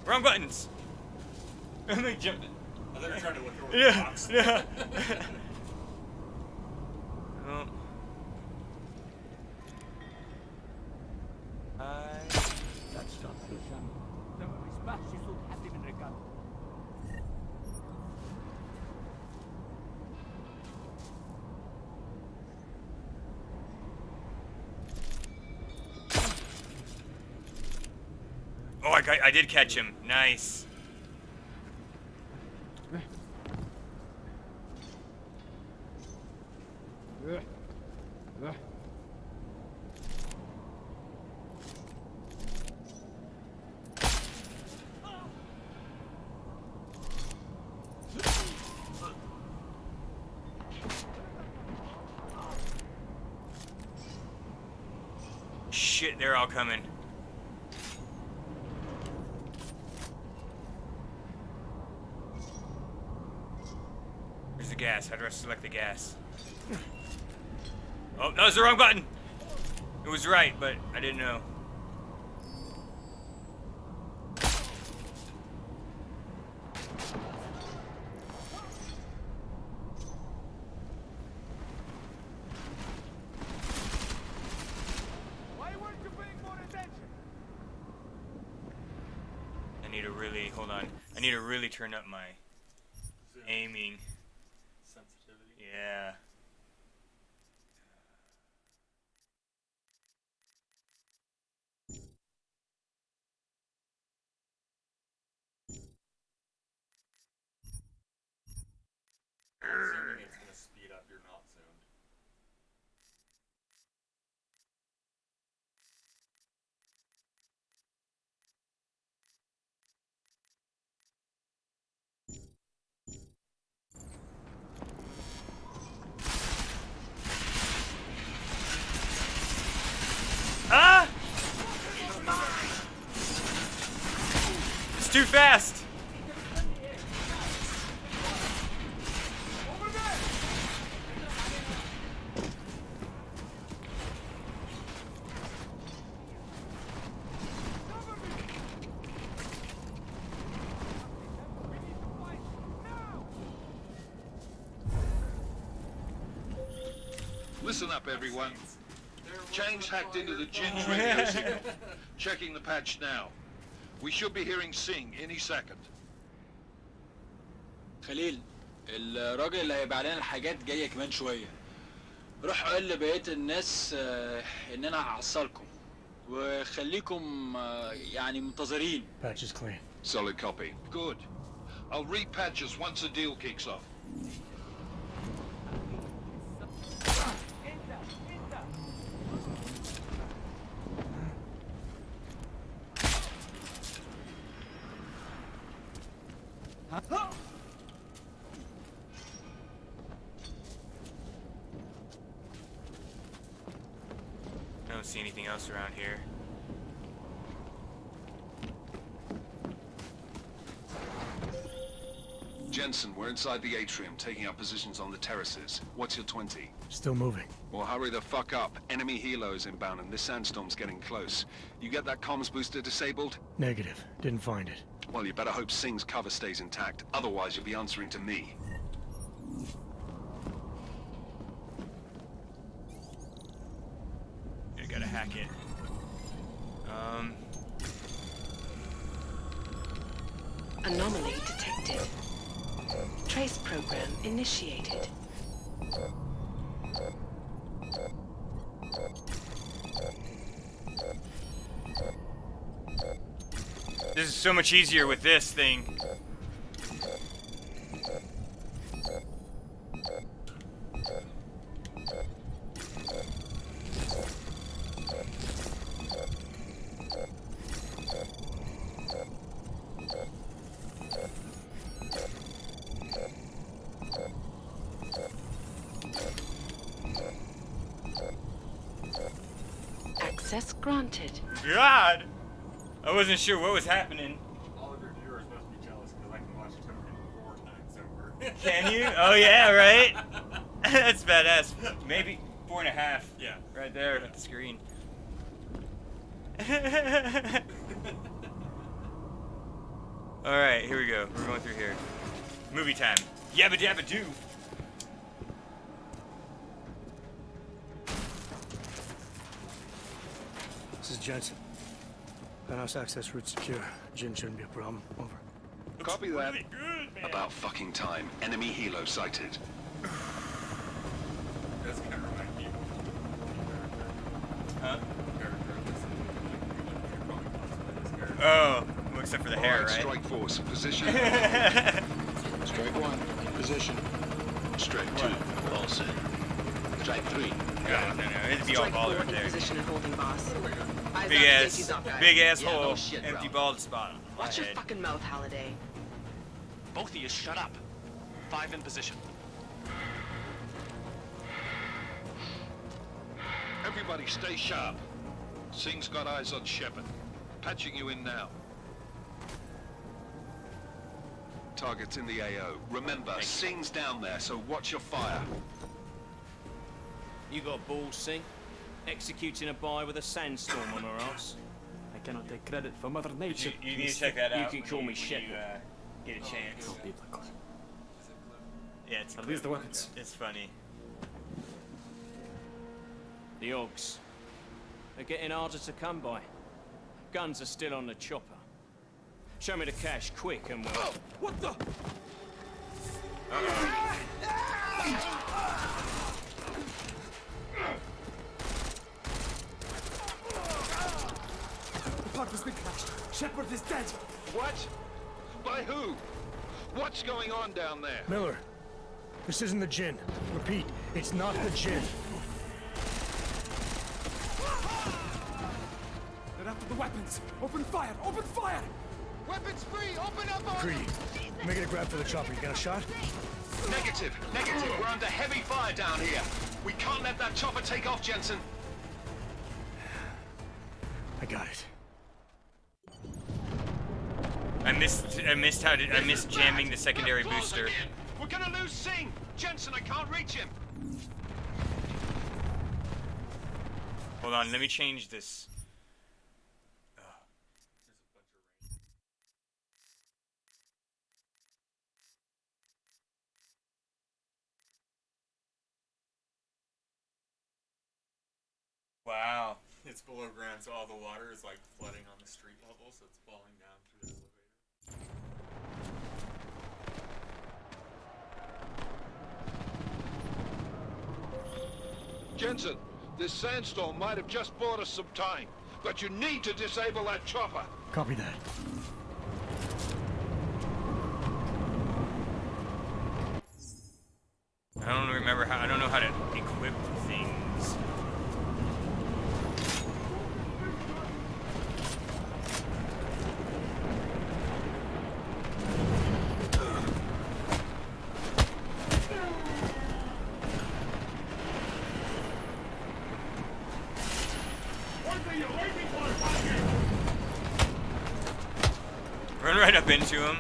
Wrong buttons. And they jumped it. I thought you were trying to look over the Yeah. box. Yeah. Well. That's not هشام ده ما بيسمعش صوت حد من رجالته. Oh, I did catch him. Nice. Shit, they're all coming. Where's the gas? How do I select the gas? Oh, that was the wrong button! It was right, but I didn't know. Why weren't you paying more attention? I need to really, hold on. I need to really turn up my aiming. Sensitivity. Yeah. Assuming it's gonna speed up your not sound. Ah! It's too fast! Listen up, everyone. Chang's hacked into the Jin's radio signal. Checking the patch now. We should be hearing Sing any second. خليل، الراجل اللي هيبيع لنا الحاجات جايه كمان شويه. روح قول لبقيه الناس ان انا هحصلكم وخليكم يعني منتظرين. Patch is clean. Solid copy. Good. I'll repatch us once the deal kicks off. I don't see anything else around here. Jensen, we're inside the atrium, taking up positions on the terraces. What's your 20? Still moving. Well, hurry the fuck up. Enemy helo is inbound and this sandstorm's getting close. You get that comms booster disabled? Negative. Didn't find it. Well, you better hope Singh's cover stays intact. Otherwise, you'll be answering to me. I gotta hack it. Anomaly detected. Trace program initiated. This is so much easier with this thing. Access granted. God! I wasn't sure what was happening. All of your viewers must be jealous because I can watch Token 4 times over. Can you? Oh yeah, right? That's badass. Maybe 4.5. Yeah. Right there at the screen. Alright, here we go. We're going through here. Movie time. Yabba dabba doo! This is Jensen. Penthouse access route secure. Jin shouldn't be a problem. Over. Copy that. Really good, man. About fucking time. Enemy helo sighted. That's kind of remind me of Huh? character. Oh, well, except for the hair, Alright, right? Strike Force, position. Strike 1, position. Strike 2, all set. Strike 3. God, no, it'd be all Strike baller 4 right in there. position and holding, boss. Eyes Big out in case ass, he's not back. big ass Yeah, hole, no shit, empty bro. bald spot on my Watch your head. fucking mouth, Halliday. Both of you shut up. 5 in position. Everybody stay sharp. Singh's got eyes on Shepard. Patching you in now. Target's in the AO. Remember, Singh's down there, so watch your fire. You got balls, Singh? Executing a buy with a sandstorm on our ass? I cannot take credit for Mother Nature. You need to check that out. You can call me when Shepard. you, get a chance. Not biblical. Yeah, it's Are these the weapons? It's funny. The Ogs. They're getting harder to come by. Guns are still on the chopper. Show me the cash, quick, and we'll... What the? The pod has been crashed. Shepard is dead. What? By who? What's going on down there? Miller, this isn't the Jinn. Repeat, it's not the Jinn. They're after the weapons. Open fire! Open fire! Weapons free! Open up on Greedy, making a grab for the chopper. You got a shot? Negative, negative. We're under heavy fire down here. We can't let that chopper take off, Jensen. I got it. I missed jamming the secondary booster. We're gonna lose Singh. Jensen, I can't reach him. Hold on, let me change this. Wow. It's below ground, so all the water is like flooding on the street level, so it's falling down through the elevator. Jensen, this sandstorm might have just bought us some time, but you need to disable that chopper. Copy that. I don't know how to equip things. Run right up into him.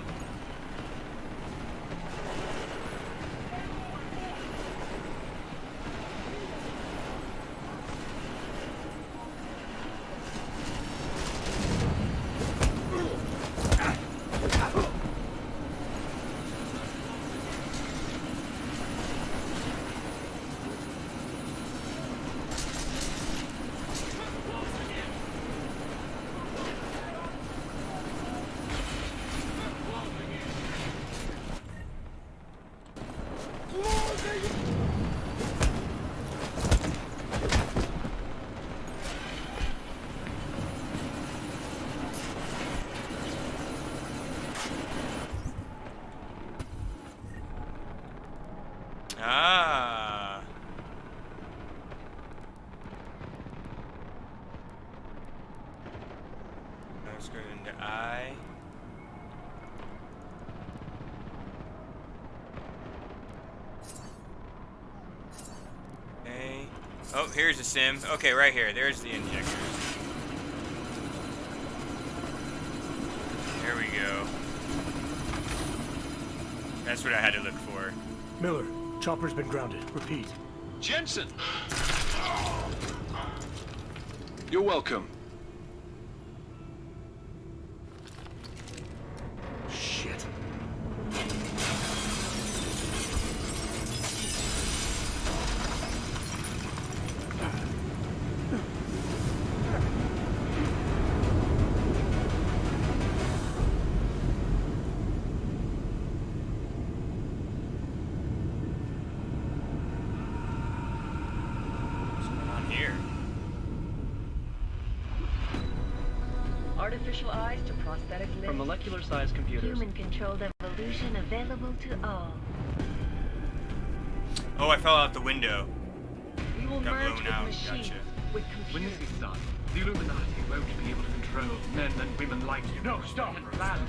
Ah. Let's go into I. Okay. Oh, here's a sim. Okay, right here. There's the injectors. There we go. That's what I had to look for. Miller, chopper's been grounded. Repeat. Jensen! You're welcome. Shit. Artificial eyes to prosthetic limbs. From molecular-sized computers. Human-controlled evolution available to all. Oh, I fell out the window. We will Got merge blown with out. machines, Gotcha. with When computers. this is done, the Illuminati won't be able to control men and women like you. No, stop. Land.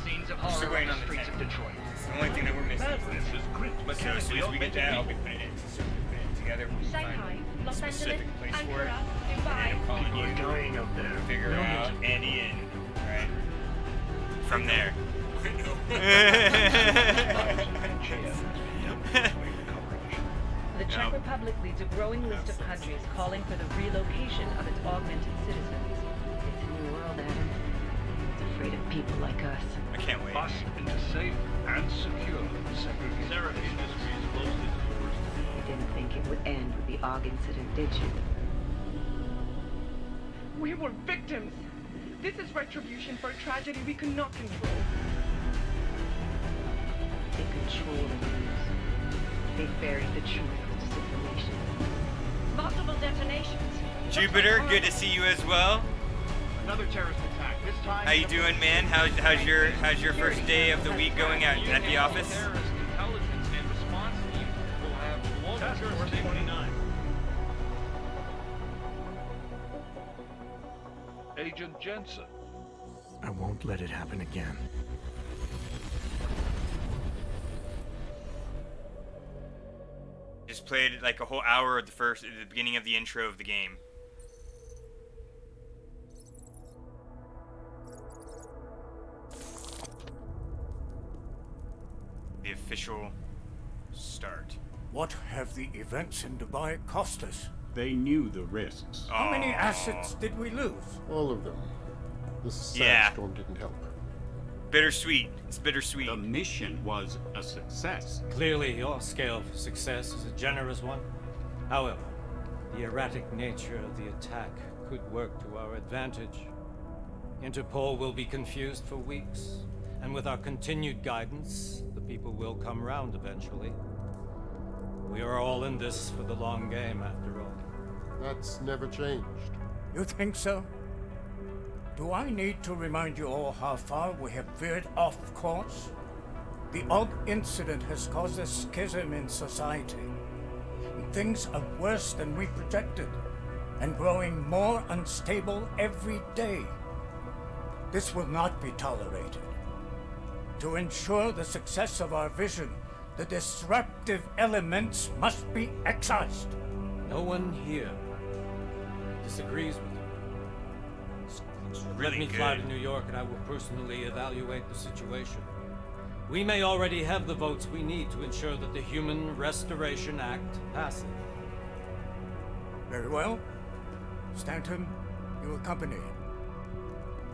Scenes of Still horror waiting on on the the streets of tent. Detroit. It's the only thing that we're missing. Madness is grit, So as soon mechanically as we get that, I'll be augmented. putting it together. We'll Shanghai, find a Los Angeles, specific place for it. Ankara, And Dubai. I'm calling you dying up there. figure out Andy in. Right. From there. The Czech Republic leads a growing list of countries calling for the relocation of its augmented citizens. It's a new world, Adam. It's afraid of people like us. I can't wait. Us into safe and secure segregation. Sarah Industries closed its doors. You didn't think it would end with the AUG incident, did you? We were victims. This is retribution for a tragedy we could not control. They control the news. They buried the truth with disinformation. Multiple detonations. Jupiter, good to see you as well. Another terrorist attack. This time. How you doing, man? How's your first day of the week going out at the office? Terrorist intelligence and response team will have long Task Force 29. Agent Jensen. I won't let it happen again. Just played like a whole hour of the beginning of the intro of the game. The official start. What have the events in Dubai cost us? They knew the risks. How many assets did we lose? All of them. This Yeah. sandstorm didn't help. Bittersweet. It's bittersweet. The mission was a success. Clearly, your scale of success is a generous one. However, the erratic nature of the attack could work to our advantage. Interpol will be confused for weeks, and with our continued guidance, the people will come round eventually. We are all in this for the long game, after all. That's never changed. You think so? Do I need to remind you all how far we have veered off course? The Og incident has caused a schism in society. Things are worse than we projected, and growing more unstable every day. This will not be tolerated. To ensure the success of our vision, the disruptive elements must be excised. No one here disagrees with you. Let me fly to New York and I will personally evaluate the situation. We may already have the votes we need to ensure that the Human Restoration Act passes. Very well. Stanton, you accompany him.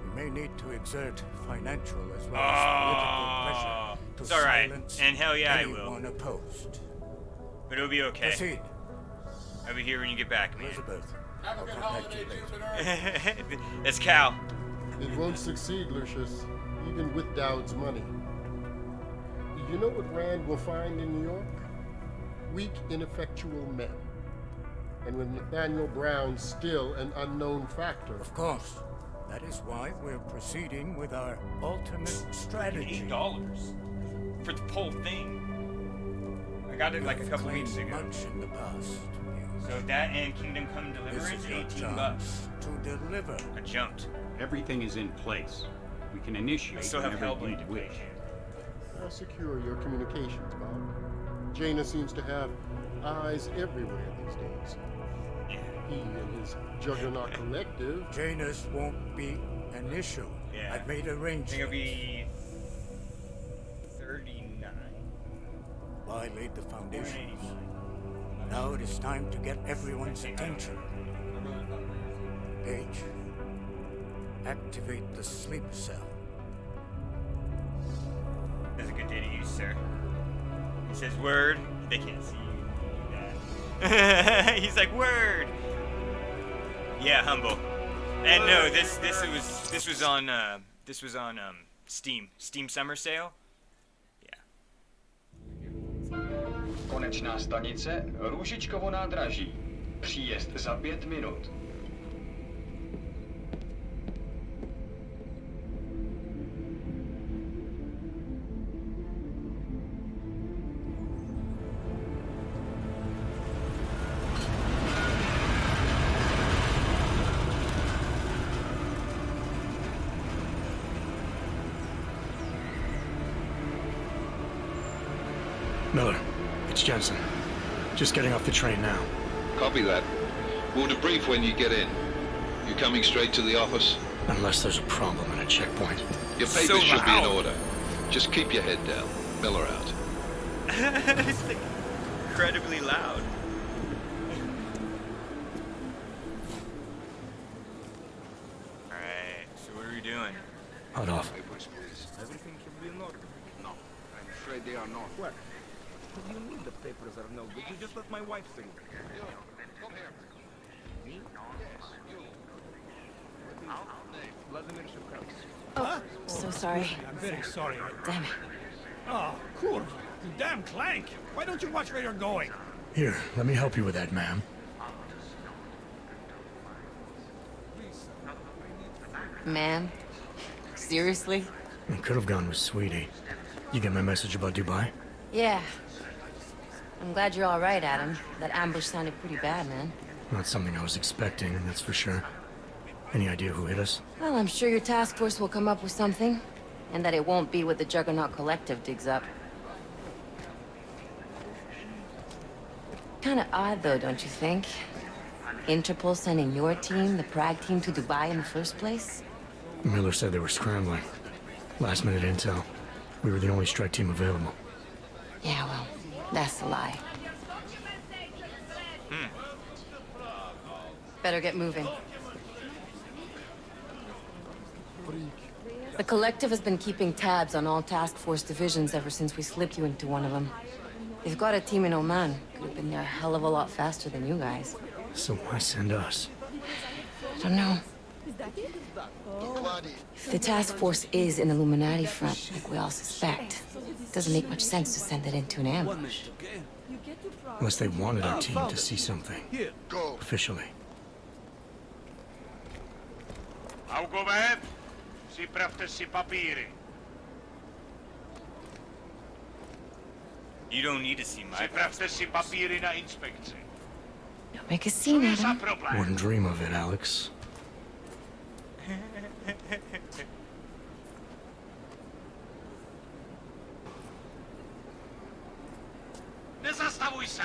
We may need to exert financial as well as political pressure to it's alright. silence And hell yeah, I anyone will. opposed. But it'll be okay. Proceed. I'll be here when you get back, man. Elizabeth, Have a good holiday, Jupiter. That's Cal. It won't succeed, Lucius, even with Dowd's money. You know what Rand will find in New York? Weak, ineffectual men. And with Nathaniel Brown still an unknown factor. Of course. That is why we're proceeding with our ultimate strategy. $8 for the whole thing. I got it like a couple weeks ago. Much in the past. So that and Kingdom Come Deliverance, $18. To deliver. I jumped. Everything is in place. We can initiate I still have whenever Hellblade you to wish. I'll secure your communications, Bob. Jaina seems to have eyes everywhere these days. He and his Juggernaut collective. Janus won't be an issue. Yeah. I've made I think arrangements. it'll be 39. Well, I laid the foundations. Now it is time to get everyone's attention. Page, activate the sleep cell. That's a good day to use, sir. He says word. They can't see you do that. He's like word. Yeah, humble. And no, this was on Steam Summer Sale. Konečná stanice Růžičkovo nádraží. Příjezd za 5 minut. Miller, it's Jensen. Just getting off the train now. Copy that. We'll debrief when you get in. You coming straight to the office? Unless there's a problem at a checkpoint. Your papers should be in order. Just keep your head down. Miller out. It's like incredibly loud. Alright, so what are we doing? Hot off. Everything should be in order. No, I'm afraid they are not. What? What do you mean the papers are no good? You just let my wife through. Come here. Me? Yes, you. Vladimir Shevkov. Oh, so sorry. I'm very sorry. Damn it. Oh, cool. You damn clank. Why don't you watch where you're going? Here, let me help you with that, ma'am. Ma'am? Seriously? I could have gone with Sweetie. You get my message about Dubai? Yeah. I'm glad you're all right, Adam. That ambush sounded pretty bad, man. Not something I was expecting, that's for sure. Any idea who hit us? Well, I'm sure your task force will come up with something. And that it won't be what the Juggernaut Collective digs up. Kinda odd, though, don't you think? Interpol sending your team, the Prague team, to Dubai in the first place? Miller said they were scrambling. Last minute intel. We were the only strike team available. Yeah, well, that's a lie. Better get moving. The Collective has been keeping tabs on all task force divisions ever since we slipped you into one of them. They've got a team in Oman. Could have been there a hell of a lot faster than you guys. So why send us? I don't know. If the task force is an Illuminati front, like we all suspect, Doesn't make much sense to send it into an ambush. Unless they wanted our team to see something. Here, go. Officially. Augoved, si si papiri. You don't need to see my Si papiri na inspekcji. Don't make a scene, Adam. Wouldn't dream of it, Alex. Nie zastawuj się.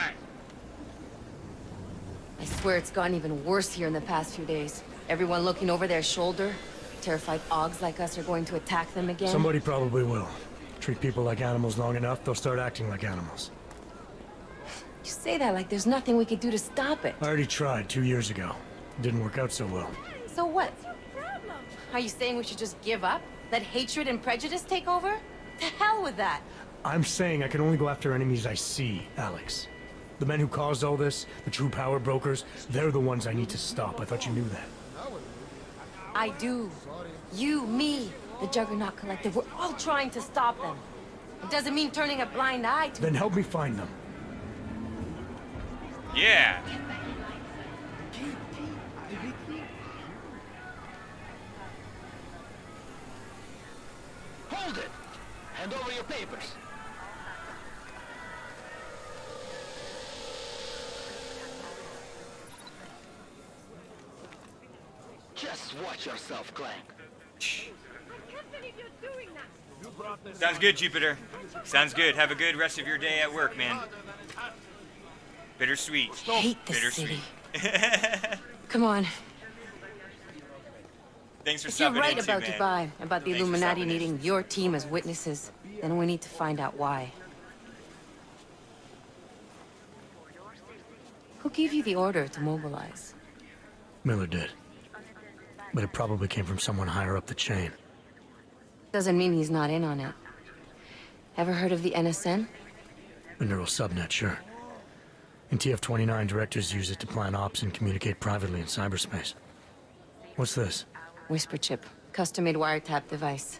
I swear it's gotten even worse here in the past few days. Everyone looking over their shoulder. Terrified Augs like us are going to attack them again. Somebody probably will. Treat people like animals long enough, they'll start acting like animals. You say that like there's nothing we could do to stop it. I already tried 2 years ago. It didn't work out so well. So what? Are you saying we should just give up? Let hatred and prejudice take over? To hell with that! I'm saying I can only go after enemies I see, Alex. The men who caused all this, the true power brokers, they're the ones I need to stop. I thought you knew that. I do. You, me, the Juggernaut Collective, we're all trying to stop them. It doesn't mean turning a blind eye to... Then help me find them. Yeah. Hold it! Hand over your papers. Just watch yourself, Clank. Sounds good, Jupiter. Sounds good. Have a good rest of your day at work, man. Bittersweet. I hate this city. Come on. Thanks for If you're stopping right in, about too, man. Dubai, about the Thanks for Illuminati stopping in. needing your team as witnesses, then we need to find out why. Who gave you the order to mobilize? Miller did. But it probably came from someone higher up the chain. Doesn't mean he's not in on it. Ever heard of the NSN? The neural subnet, sure. In TF-29, directors use it to plan ops and communicate privately in cyberspace. What's this? Whisper chip. Custom-made wiretap device.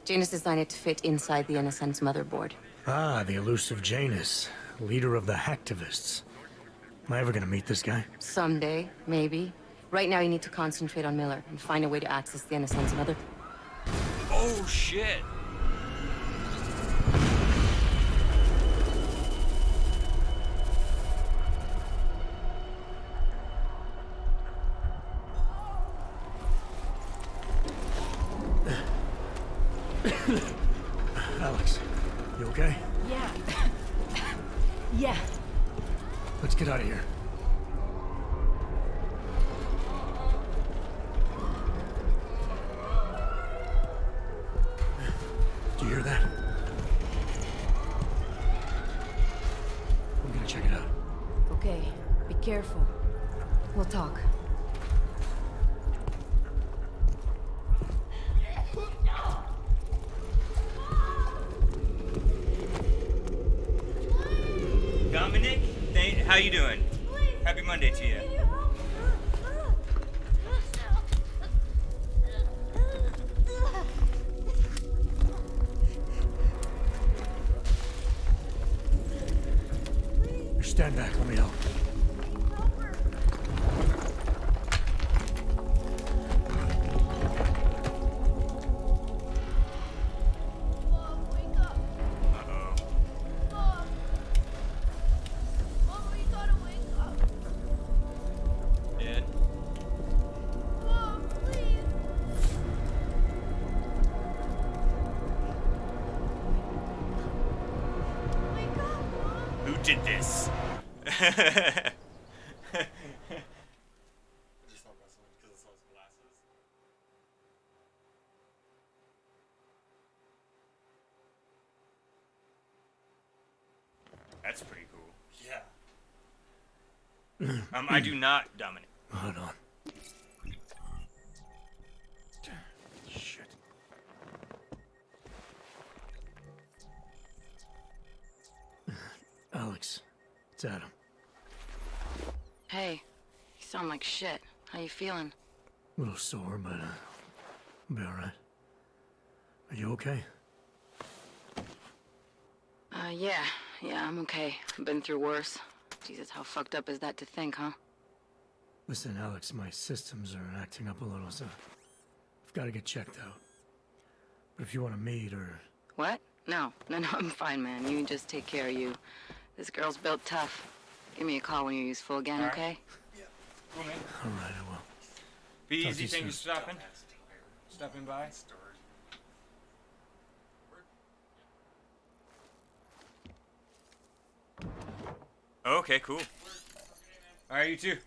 Janus designed it to fit inside the NSN's motherboard. Ah, the elusive Janus, leader of the hacktivists. Am I ever gonna meet this guy? Someday, maybe. Right now you need to concentrate on Miller and find a way to access the NSN's mother... Oh, shit. Alex, you okay? Yeah. Yeah. Let's get out of here. Do you hear that? I'm gonna check it out. Okay, be careful. We'll talk. Dominic, how you doing? Happy Monday to you. Stand back, let me help. Dad? Who did this? That's pretty cool. Yeah. I do not, Dominic. Hold on. Shit. Alex, it's Adam. Hey, you sound like shit. How you feeling? A little sore, but I'll be alright. Are you okay? Yeah, I'm okay. I've been through worse. Jesus, how fucked up is that to think, huh? Listen, Alex, my systems are acting up a little, so I've got to get checked out. But if you want to meet or... What? No, I'm fine, man. You just take care of you. This girl's built tough. Give me a call when you're useful again, All right. okay? Cool, man. All right, I will. Be Talk easy. to you Thanks for stopping by. Okay, cool. All right, you too.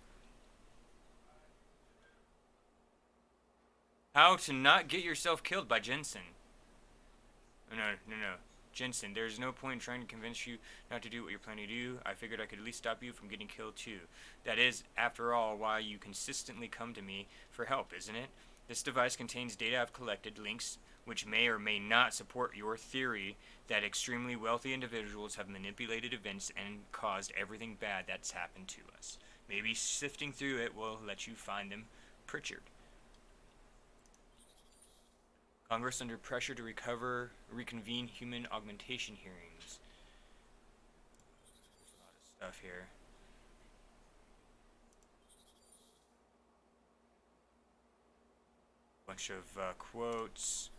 How to not get yourself killed by Jensen. No. Jensen, there's no point in trying to convince you not to do what you're planning to do. I figured I could at least stop you from getting killed too. That is, after all, why you consistently come to me for help, isn't it? This device contains data I've collected, links which may or may not support your theory that extremely wealthy individuals have manipulated events and caused everything bad that's happened to us. Maybe sifting through it will let you find them. Pritchard. Congress under pressure to reconvene human augmentation hearings. There's a lot of stuff here. Bunch of quotes.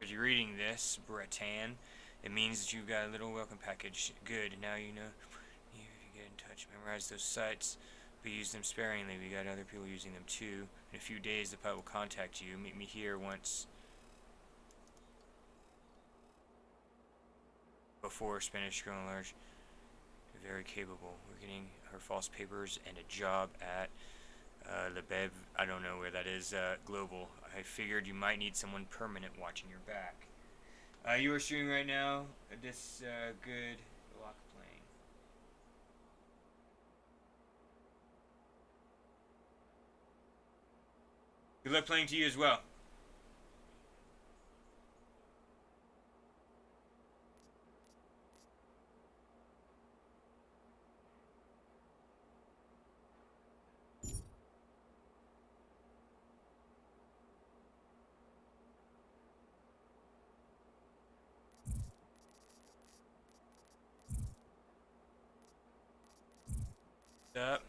If you're reading this, Bretan, it means that you've got a little welcome package. Good, now you know. If you get in touch, memorize those sites, but use them sparingly. We got other people using them too. In a few days, the pilot will contact you. Meet me here once before Spanish growing large. Very capable. We're getting her false papers and a job at Lebev, I don't know where that is, Global. I figured you might need someone permanent watching your back. You are streaming right now. This good luck playing. Good luck playing to you as well. Up.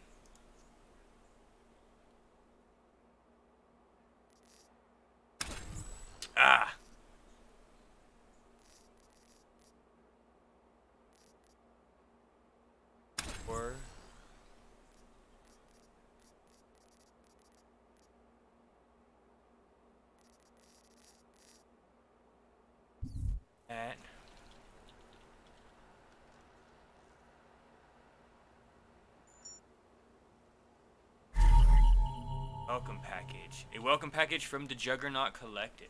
Ah. Or at welcome package. A welcome package from the Juggernaut Collective.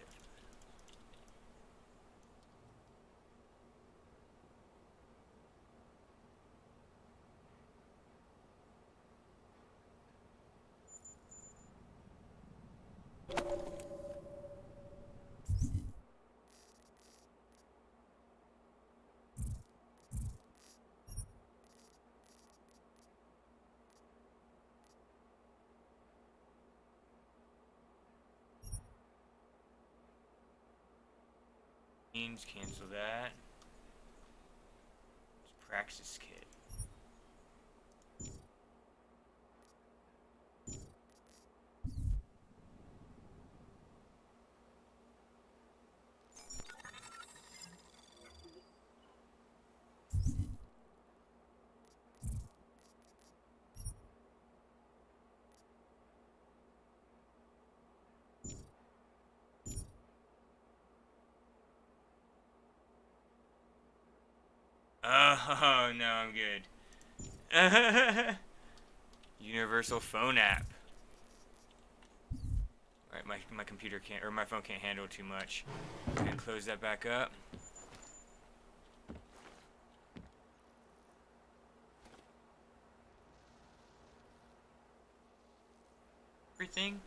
Cancel that. It's Praxis Kit. Oh, no, I'm good. Universal phone app. Alright, my computer can't, or my phone can't handle too much. And close that back up. Everything.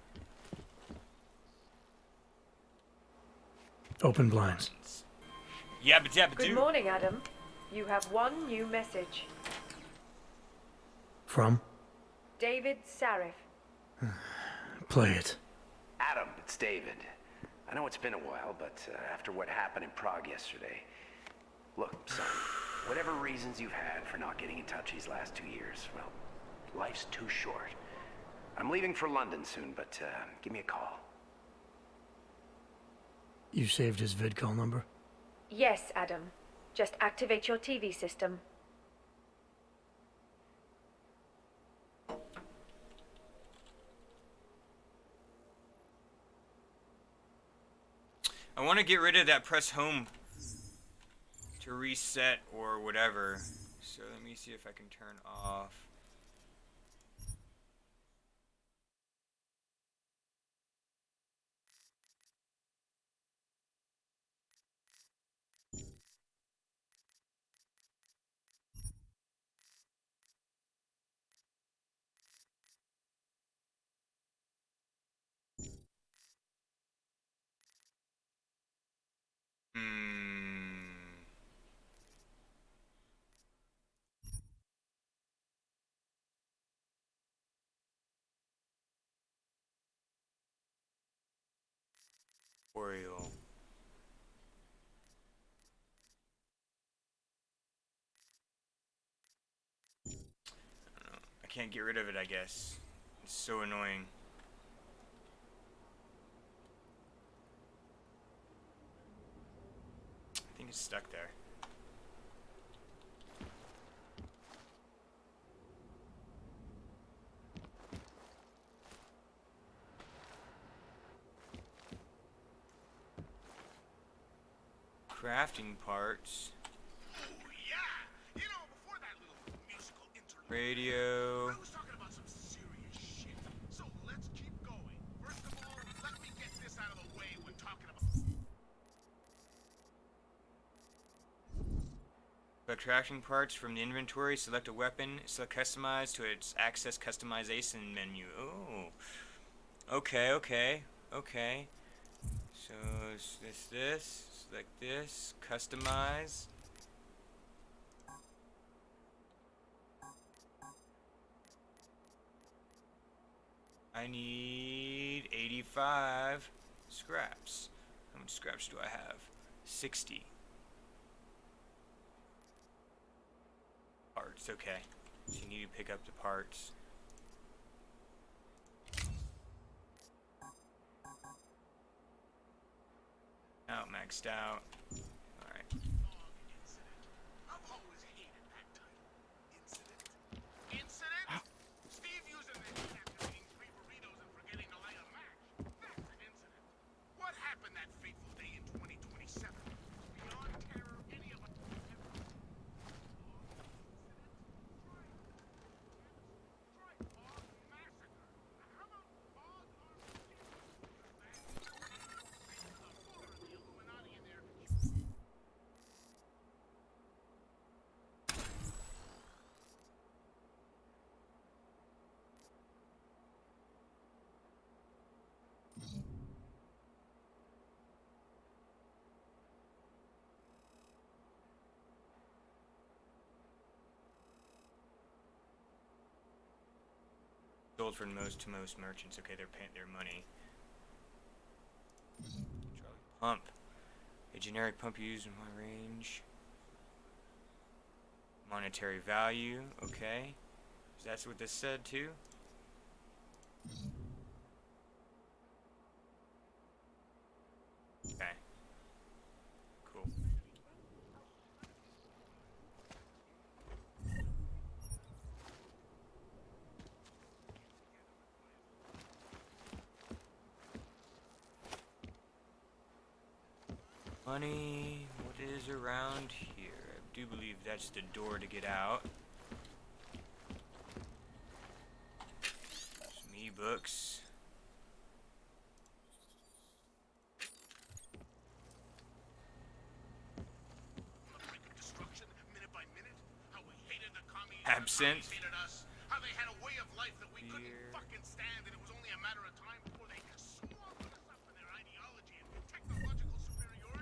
Open blinds. Yabba dabba Good doo. morning, Adam. You have one new message. From? David Sarif. Play it. Adam, it's David. I know it's been a while, but after what happened in Prague yesterday... Look, son, whatever reasons you've had for not getting in touch these last 2 years, well, life's too short. I'm leaving for London soon, but give me a call. You saved his vidcall number? Yes, Adam. Just activate your TV system. I want to get rid of that press home to reset or whatever. So let me see if I can turn off. Oriole. I can't get rid of it, I guess. It's so annoying. I think it's stuck there. Crafting parts. Radio. By crafting parts from the inventory, select a weapon, select customize to its access customization menu. Oh. Okay. So it's this, select this, customize. I need 85 scraps. How much scraps do I have? 60. Parts, okay. So you need to pick up the parts. Out, maxed out. Alright. Sold for most to most merchants. Okay, they're paying their money. Pump. A generic pump used in my range. Monetary value. Okay. So that's what this said too. Okay. Cool. Money, what is around here? I do believe that's the door to get out. Some e-books. Absinthe. How they had a way of life that we couldn't fucking stand, and it was only a matter of time before they could swamp us up in their ideology and technological superiority.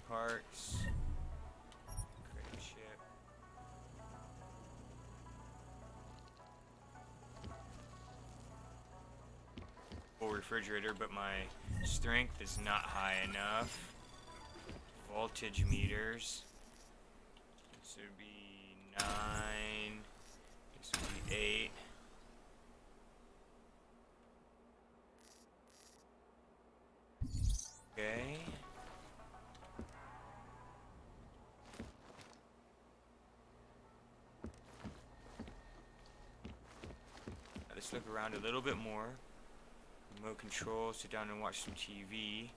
parts. Crate chip. Full refrigerator, but my strength is not high enough. Voltage meters. This would be 9. This would be 8. Okay. Let's look around a little bit more. Remote control, sit down and watch some TV.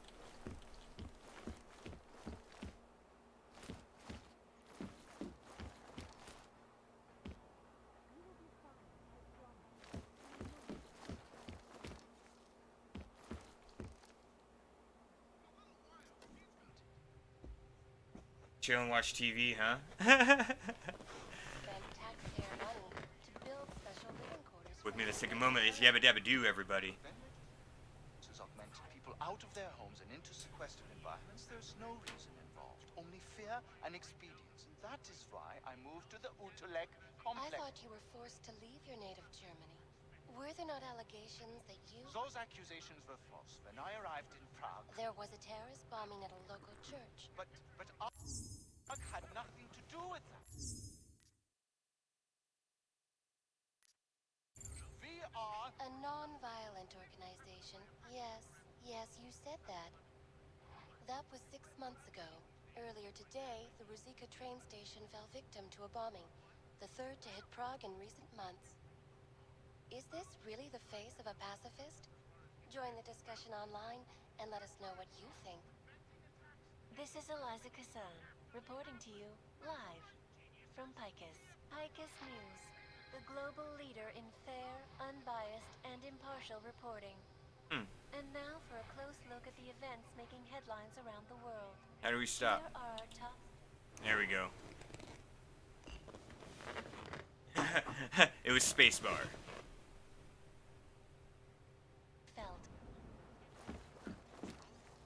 Chill and watch TV, huh? With me, let's take a moment. It's yabba dabba doo, everybody. Augmented people out of their homes and into sequestered environments. There's no reason involved, only fear and expedience. And that is why I moved to the Utulek complex. I thought you were forced to leave your native Germany. Were there not allegations that you... Those accusations were false. When I arrived in Prague... There was a terrorist bombing at a local church. But Prague had nothing to do with that. We are... A non-violent organization. Yes, you said that. That was 6 months ago. Earlier today, the Ruzicka train station fell victim to a bombing. The third to hit Prague in recent months. Is this really the face of a pacifist? Join the discussion online and let us know what you think. This is Eliza Kassan, reporting to you live from Picus. Picus News, the global leader in fair, unbiased, and impartial reporting. And now for a close look at the events making headlines around the world. How do we stop? Here are our top... There we go. It was spacebar.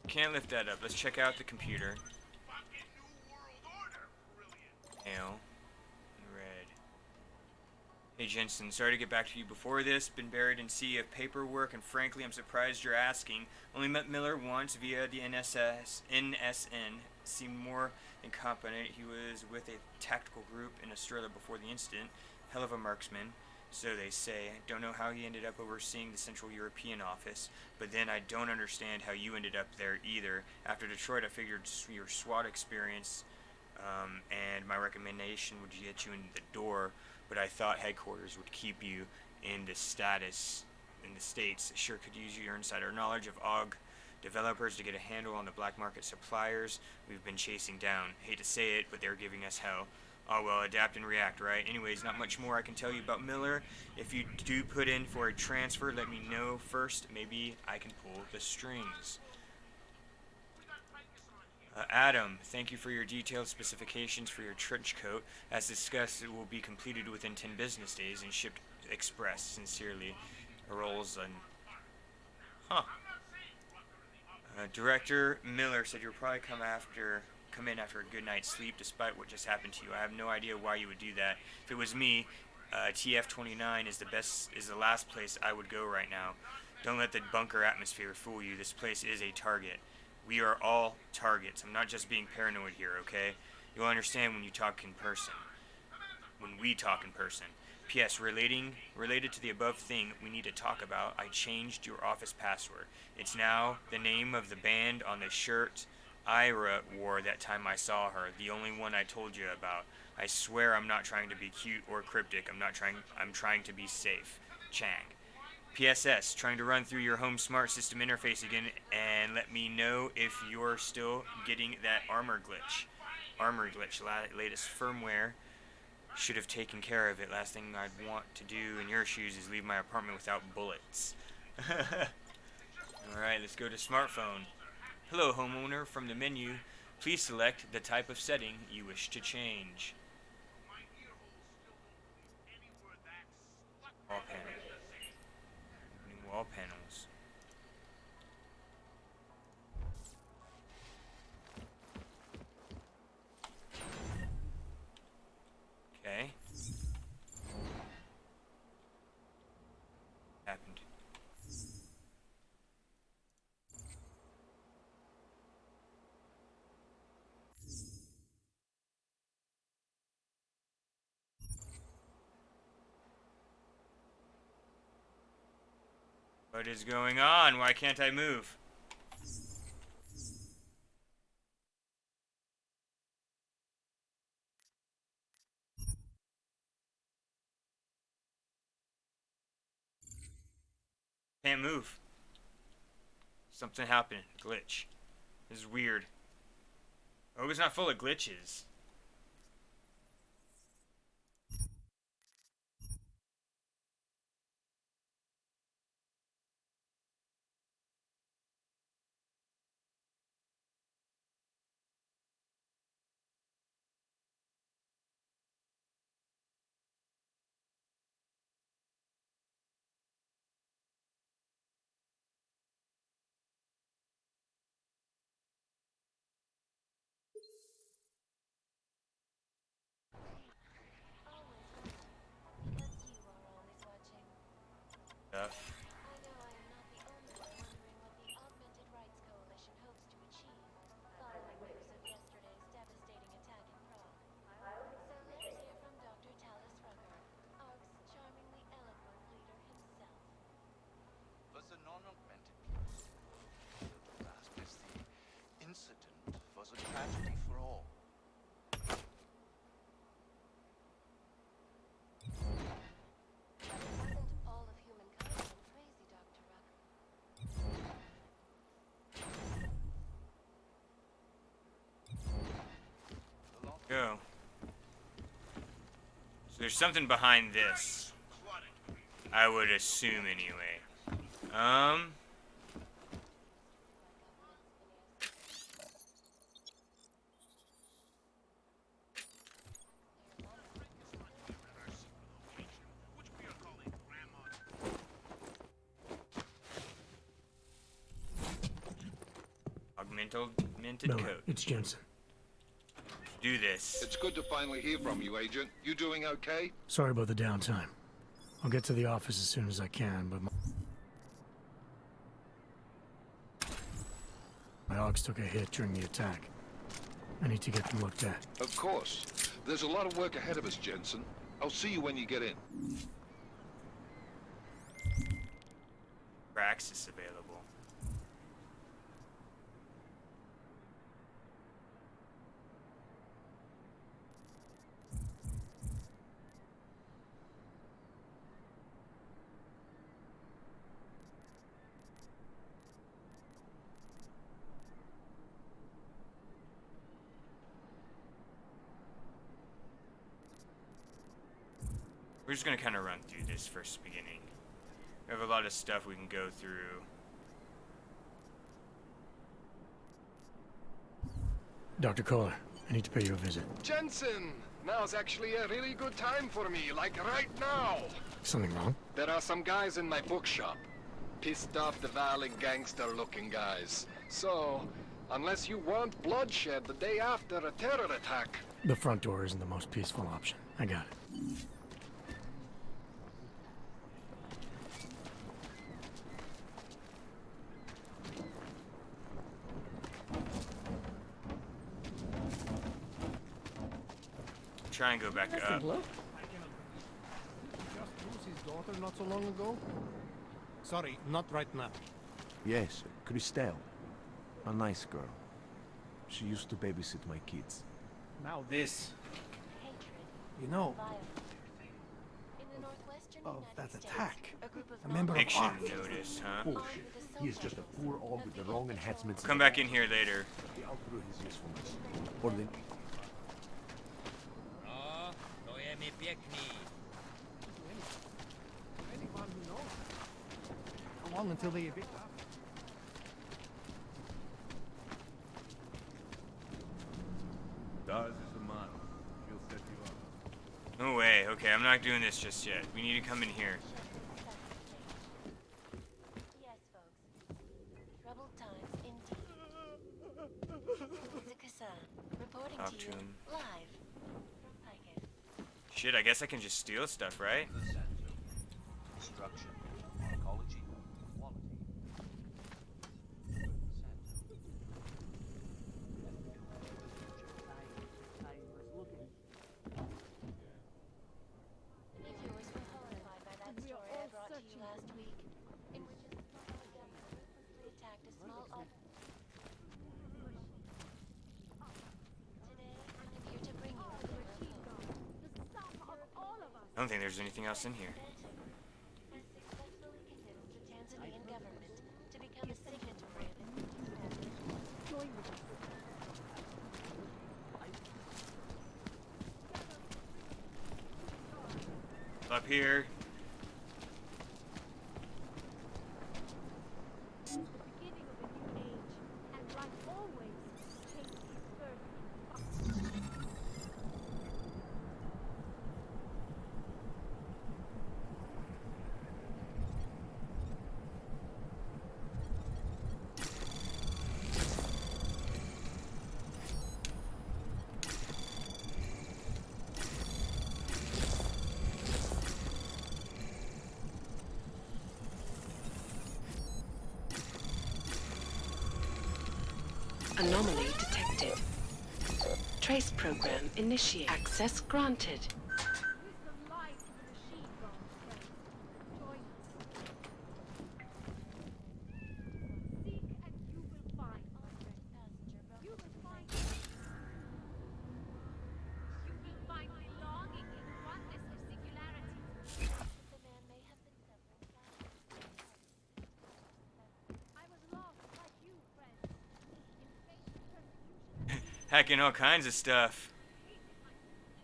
Can't lift that up. Let's check out the computer. Hail. Red. Hey Jensen, sorry to get back to you before this. Been buried in sea of paperwork, and frankly, I'm surprised you're asking. Only met Miller once via the NSN. Seemed more than competent. He was with a tactical group in Australia before the incident. Hell of a marksman. So they say. Don't know how he ended up overseeing the Central European office, but then I don't understand how you ended up there either. After Detroit, I figured your SWAT experience and my recommendation would get you in the door, but I thought headquarters would keep you in the States. Sure could use your insider knowledge of AUG developers to get a handle on the black market suppliers we've been chasing down. Hate to say it, but they're giving us hell. Oh well, adapt and react, right? Anyways, not much more I can tell you about Miller. If you do put in for a transfer, let me know first. Maybe I can pull the strings. Adam, thank you for your detailed specifications for your trench coat. As discussed, it will be completed within 10 business days and shipped express. Sincerely, Rolls and... Director Miller said you'll probably come in after a good night's sleep despite what just happened to you. I have no idea why you would do that. If it was me, TF-29 is the last place I would go right now. Don't let the bunker atmosphere fool you. This place is a target. We are all targets. I'm not just being paranoid here, okay? You'll understand when you talk in person. When we talk in person. P.S. Related to the above thing we need to talk about, I changed your office password. It's now the name of the band on the shirt Ira wore that time I saw her, the only one I told you about. I swear I'm not trying to be cute or cryptic. I'm trying to be safe. Chang. PSS, trying to run through your home smart system interface again and let me know if you're still getting that armor glitch. Latest firmware should have taken care of it. Last thing I'd want to do in your shoes is leave my apartment without bullets. Alright, let's go to smartphone. Hello, homeowner. From the menu, please select the type of setting you wish to change. Wall panel. New wall panels. What is going on? Why can't I move? Can't move. Something happened. Glitch. This is weird. I hope it's not full of glitches. Stuff. Was the non-augmented people to grasp if the incident was a tragedy for all? Go. So there's something behind this. I would assume anyway. Augmented Miller, code. it's Jensen. Do this. It's good to finally hear from you, Agent. You doing okay? Sorry about the downtime. I'll get to the office as soon as I can, but my dogs took a hit during the attack. I need to get them looked at. Of course. There's a lot of work ahead of us, Jensen. I'll see you when you get in. Praxis available. We're just gonna kind of run through this first beginning. We have a lot of stuff we can go through. Dr. Kohler, I need to pay you a visit. Jensen! Now's actually a really good time for me, like right now! Something wrong? There are some guys in my bookshop. Pissed off the Valley gangster-looking guys. So, unless you want bloodshed the day after a terror attack... The front door isn't the most peaceful option. I got it. Try and go back up. Just lose his daughter not so long ago? Sorry, not right now. Yes, Christelle. A nice girl. She used to babysit my kids. Now this. You know, of that attack. A member of Eviction ARC. notice, huh? Bullshit. He is just a poor og with the wrong enhancements. Come back in here later. He outgrew his usefulness. Or the... Anyone who knows. How long until they evict us? Dawes is the model. She'll set you up. No way. Okay, I'm not doing this just yet. We need to come in here. Yes, folks. Troubled times indeed. Zikasa, reporting Talk to to you him. live from Picus. Shit, I guess I can just steal stuff, right? Construction, ecology, quality. Viewers were horrified by that story I brought to you last week, in which I don't think there's anything else in here. has successfully convinced the Tanzanian government to become a signatory of its peace pact. Up here. Anomaly detected. Trace program initiated. Access granted. Hacking all kinds of stuff.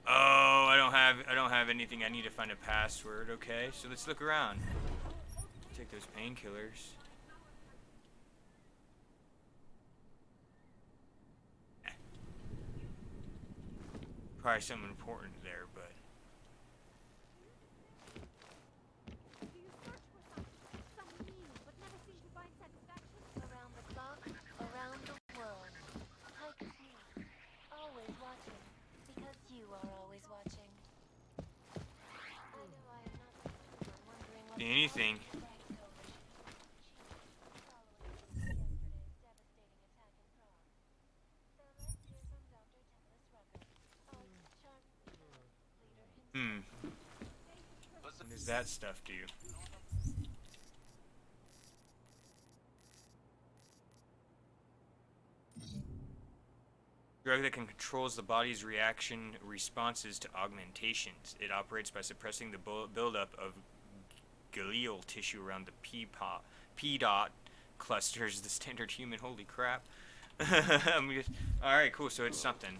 Oh, I don't have anything. I need to find a password. Okay, so let's look around. Take those painkillers. Probably something important there, but Around the clock, around the world. Hike with me. Always watching. Because you are always watching. I know I am not the only one wondering what anything. What does that stuff do? Drug that controls the body's reaction responses to augmentations. It operates by suppressing the buildup of glial tissue around the P-dot clusters, the standard human. Holy crap. Alright, cool, so it's something.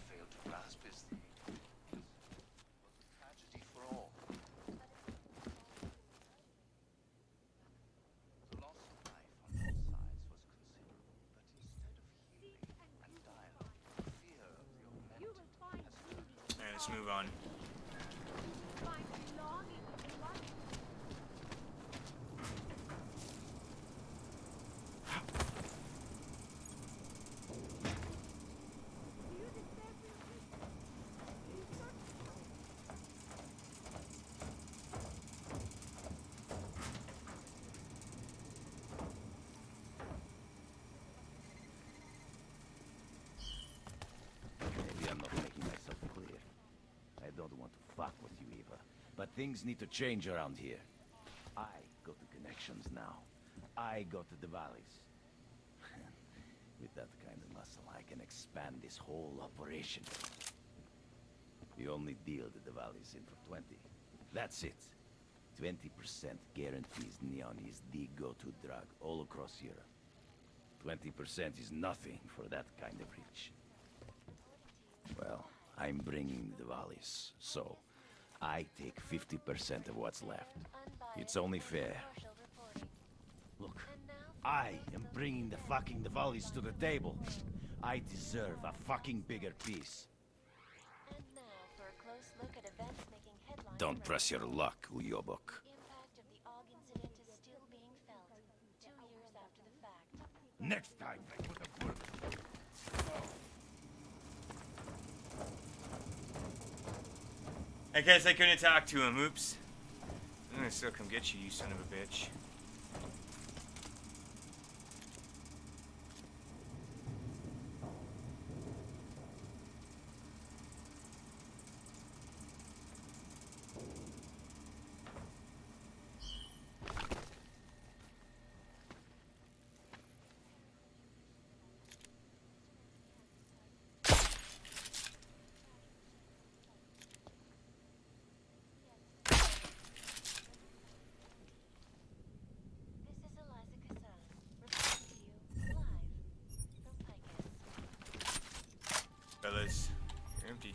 Alright, let's move on. Maybe I'm not making myself clear. I don't want to fuck with you, Eva. But things need to change around here. I go to connections now. I go to the valleys. With that kind of muscle, I can expand this whole operation. The only deal that the valley's in for 20. That's it. 20% guarantees neon is the go-to drug all across Europe. 20% is nothing for that kind of reach. Well, I'm bringing the valleys, so I take 50% of what's left. It's only fair. Look, I am bringing the valleys to the table. I deserve a fucking bigger piece. And now for a close look at events making headlines. Don't press your luck, Uyobok. The impact of the AUG incident is still being felt 2 years after the fact. Next time, I put a bullet. I guess I couldn't talk to him, oops. I'm gonna still come get you, you son of a bitch.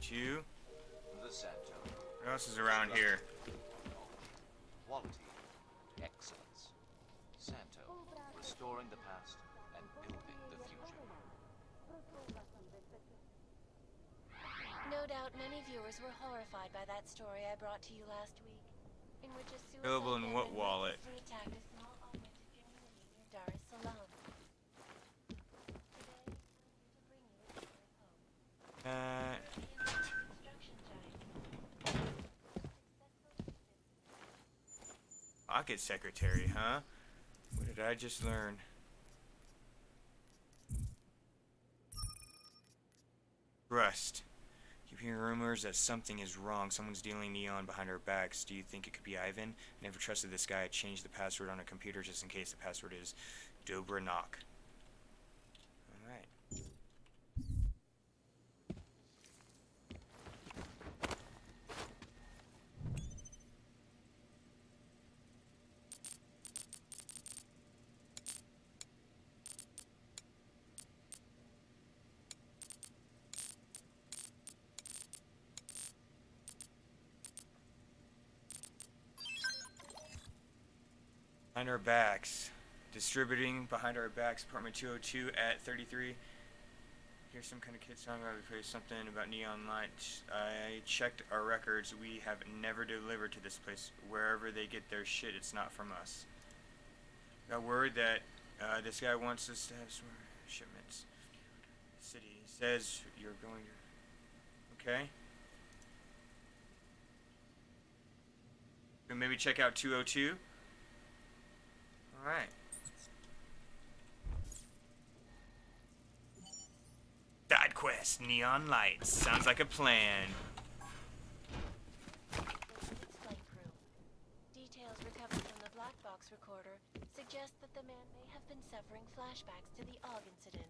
P2. The Santo. What else is around here? Quality, excellence. Santo, restoring the past and building the future. No doubt many viewers were horrified by that story I brought to you last week, in which a suicide Available in what gunman wallet? ruthlessly attacked a small augmented community near Dar es Salaam. Today, I'm here to bring you a story of hope. Construction giant. Pocket secretary, huh? What did I just learn? Trust. Keep hearing rumors that something is wrong. Someone's dealing neon behind our backs. Do you think it could be Ivan? I never trusted this guy. I changed the password on a computer just in case. The password is Dobranok. Alright. Behind our backs. Distributing behind our backs. Apartment 202 at 33. Here's some kind of kid song. I play something about neon lights. I checked our records. We have never delivered to this place. Wherever they get their shit, it's not from us. Got word that this guy wants us to have some shipments. City. He says you're going to... Okay. So maybe check out 202. Alright. Side quest, neon lights. Sounds like a plan. Details recovered from the black box recorder suggest that the man may have been suffering flashbacks to the AUG incident.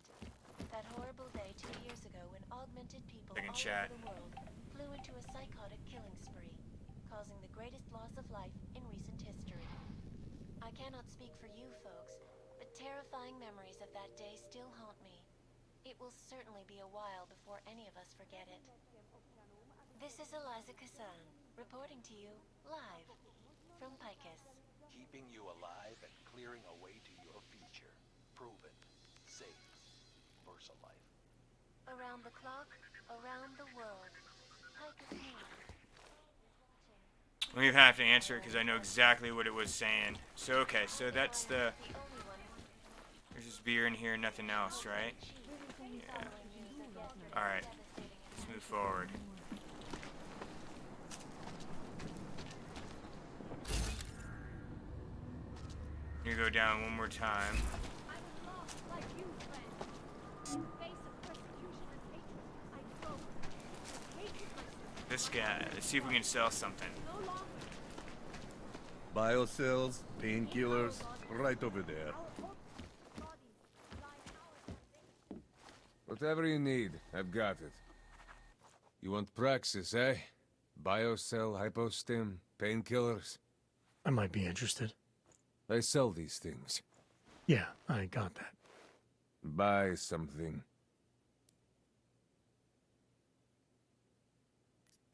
That horrible day 2 years ago when augmented people all over the world flew into a psychotic killing spree, causing the greatest loss of life in recent history. I cannot speak for you folks, but terrifying memories of that day still haunt me. It will certainly be a while before any of us forget it. This is Eliza Kassan, reporting to you live from Picus. Keeping you alive and clearing a way to your future. Proven. Safe. VersaLife. Around the clock, around the world. Picus News. We have to answer it because I know exactly what it was saying. So, okay, so that's the... There's just beer in here and nothing else, right? Yeah. Alright, let's move forward. You go down one more time. This guy, let's see if we can sell something. Biocells, painkillers, right over there. Whatever you need, I've got it. You want Praxis, eh? Biocell, hypostim, painkillers? I might be interested. I sell these things. Yeah, I got that. Buy something.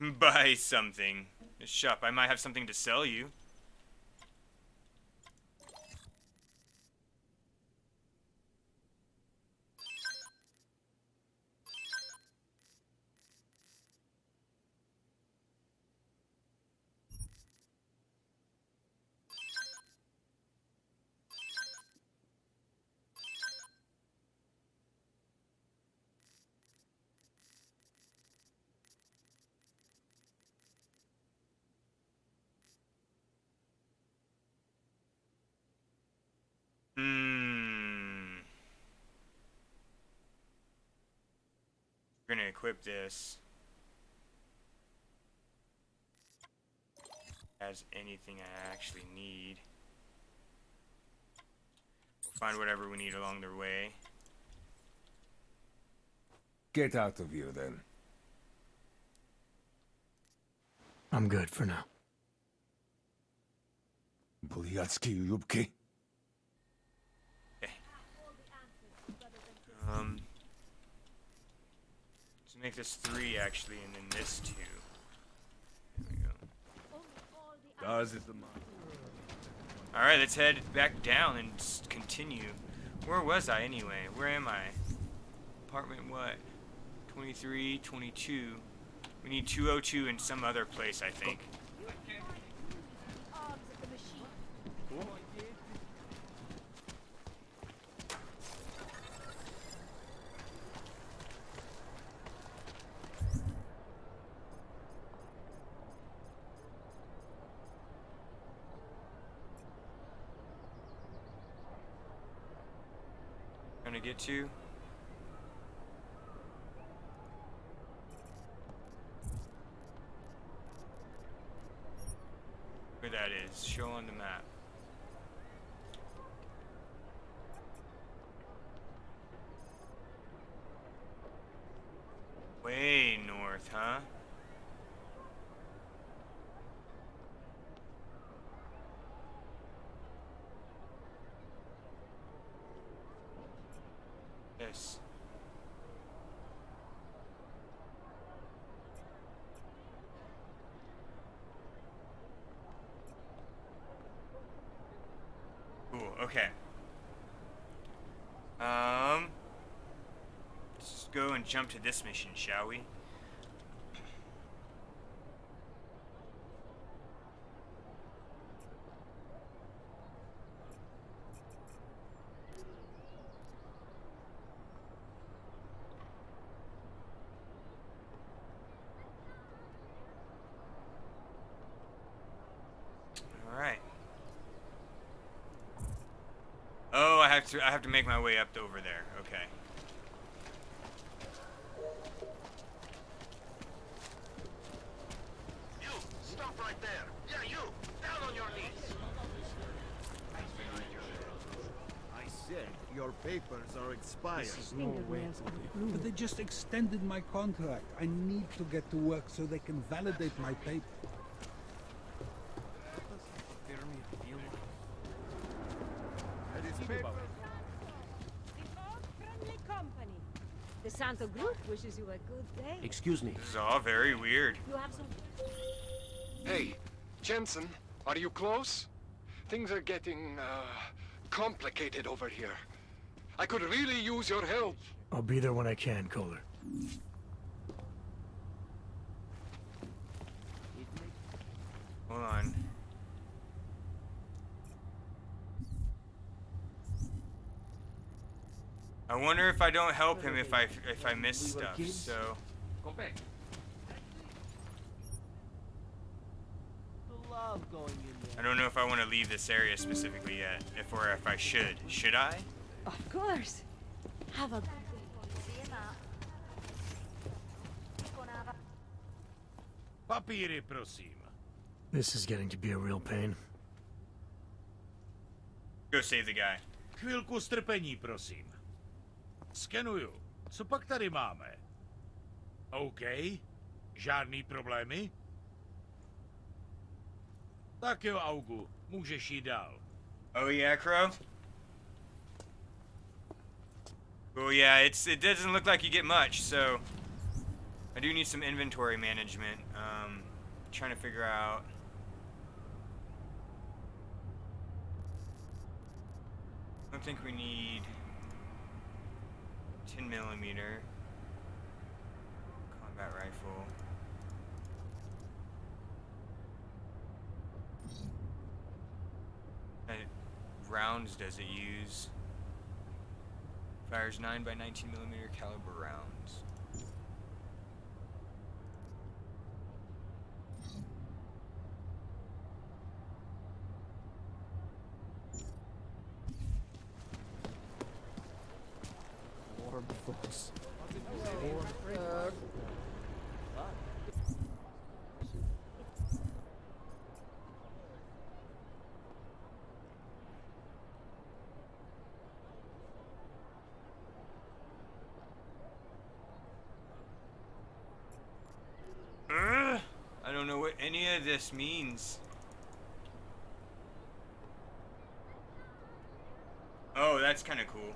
Buy something. Shop, I might have something to sell you. We're gonna equip this. As anything I actually need. We'll find whatever we need along the way. Get out of here, then. I'm good for now. Buliatsky Yubki. Okay. There's Make this 3 actually, and then this 2. There we go. Das ist the man. Alright, let's head back down and continue. Where was I anyway? Where am I? Apartment what? 23, 22. We need 202 in some other place, I think. Trying to get to. Where that is, show on the map. Way north, huh? Yes. Cool, okay. Let's go and jump to this mission, shall we? Alright. Oh, I have to make my way up over there. Okay. You, stop right there. Yeah, you, down on your knees. I said your papers are expired. No way. But they just extended my contract. I need to get to work so they can validate my paper. The Santo Group wishes you a good day. Excuse me. This is all very weird. You have some... Hey, Jensen, are you close? Things are getting, complicated over here. I could really use your help. I'll be there when I can, Kohler. Hold on. I wonder if I don't help him if I miss stuff. So I don't know if I want to leave this area specifically yet, or if I should. Should I? Of course. Have a... Papíry, prosím. This is getting to be a real pain. Go save the guy. Chvilku strpení, prosím. Skenuju. Co pak tady máme? OK. Žádný problémy? Tak jo, Augu. Můžeš jít dál. Oh yeah, Crow? Oh yeah, it doesn't look like you get much, so I do need some inventory management. Trying to figure out. I don't think we need 10mm combat rifle. What rounds does it use? Fires 9 by 19mm caliber rounds. Folks. I don't know what any of this means. Oh, that's kind of cool.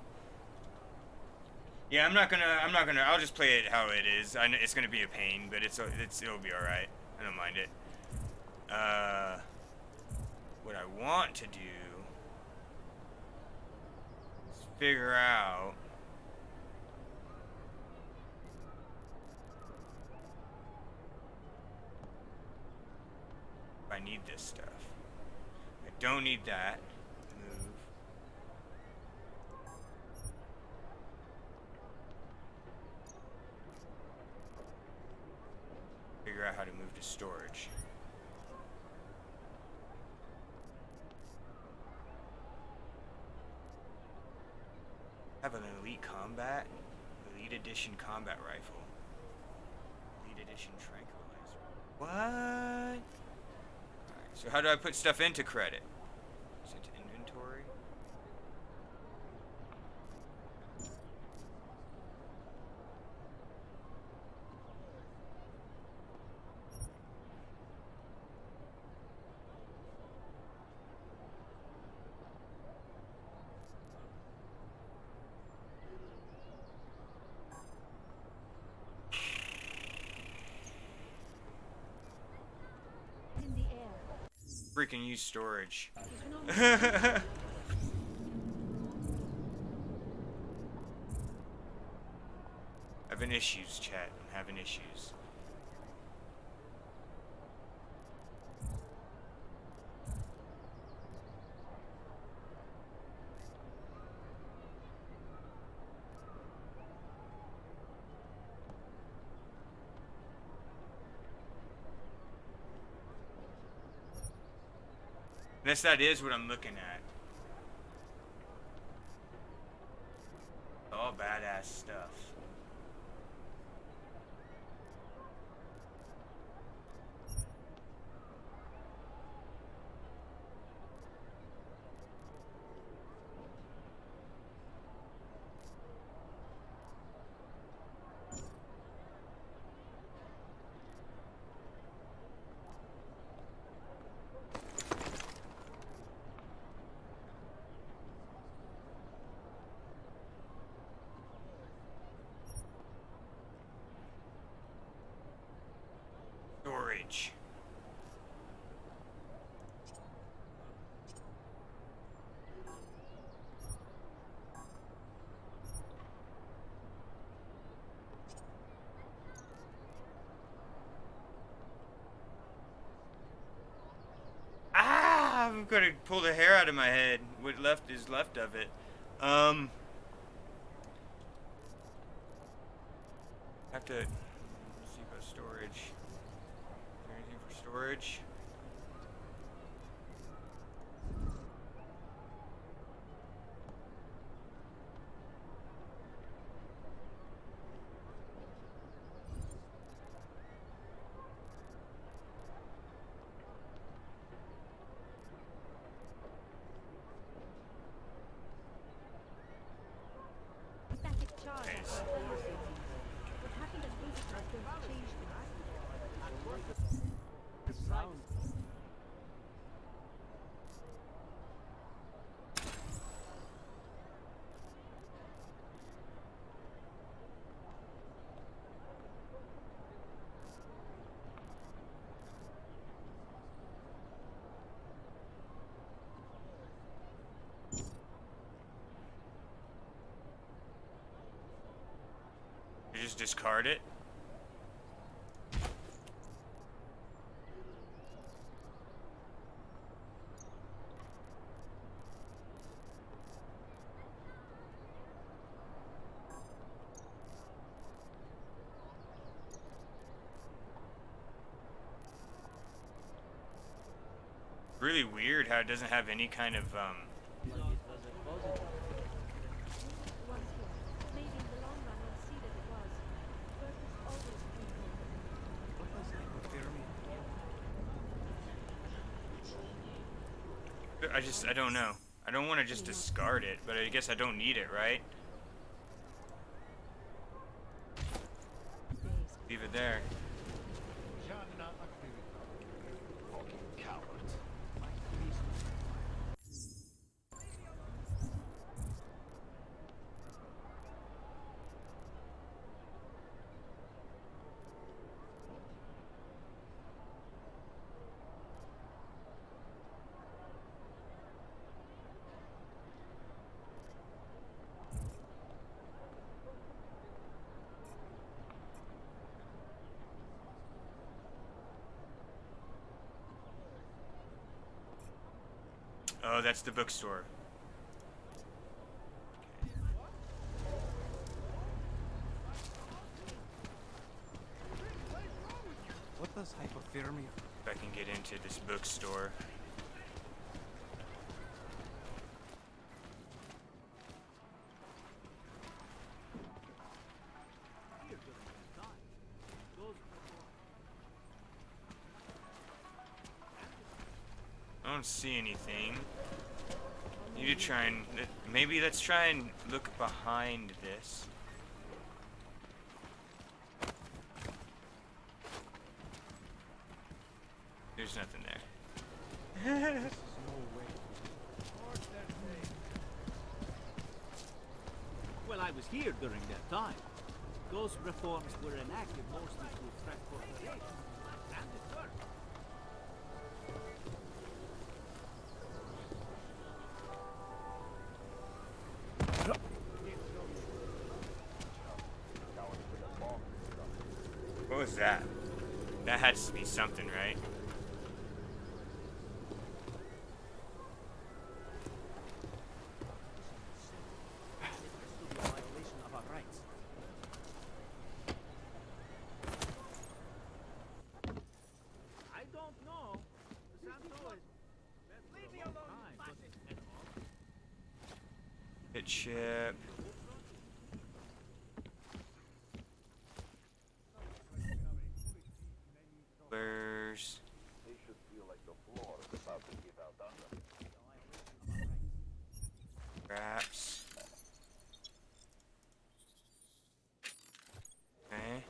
Yeah, I'm not gonna. I'll just play it how it is. I know it's gonna be a pain, but it'll be all right. I don't mind it. What I want to do is figure out if I need this stuff. I don't need that. Move. Figure out how to move to storage. I have an elite edition combat rifle. Elite edition tranquilizer. What? Alright, so how do I put stuff into credit? Set to inventory. Freaking use storage. Having issues, chat. I'm having issues. Unless that is what I'm looking at. All badass stuff. Storage. Ah, I'm gonna pull the hair out of my head. What left is left of it. Have to see about storage. Is there anything for storage? You just discard it? Really weird how it doesn't have any kind of I don't know. I don't want to just discard it, but I guess I don't need it, right? Leave it there. Oh, that's the bookstore. What does hypothermia? If I can get into this bookstore. I don't see anything. Need to try and maybe let's try and look behind this. There's nothing there. Well, I was here during that time. Those reforms were enacted mostly to attract corporations, and it worked. What was that? That had to be something, right? I don't know. Leave me alone. Hit chip. Where's They should feel like the floor is about to give out under. wraps? Okay.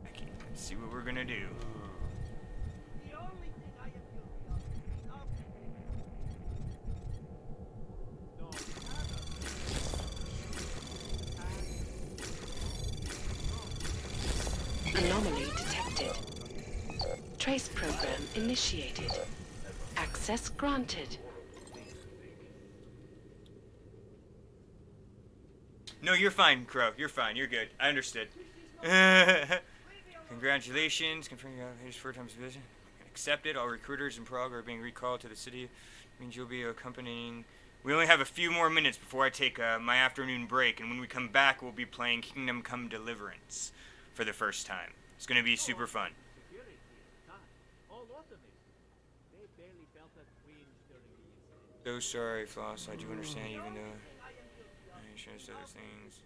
Okay, let's see what we're gonna do. Anomaly detected. Trace program initiated. Access granted. No, you're fine, Crow. You're fine. You're good. I understood. Congratulations. Confirm your application 4 times vision. Accepted. All recruiters in Prague are being recalled to the city. Means you'll be accompanying. We only have a few more minutes before I take my afternoon break, and when we come back, we'll be playing Kingdom Come Deliverance for the first time. It's going to be super fun. So sorry, Floss. I do understand, even though I should have said other things.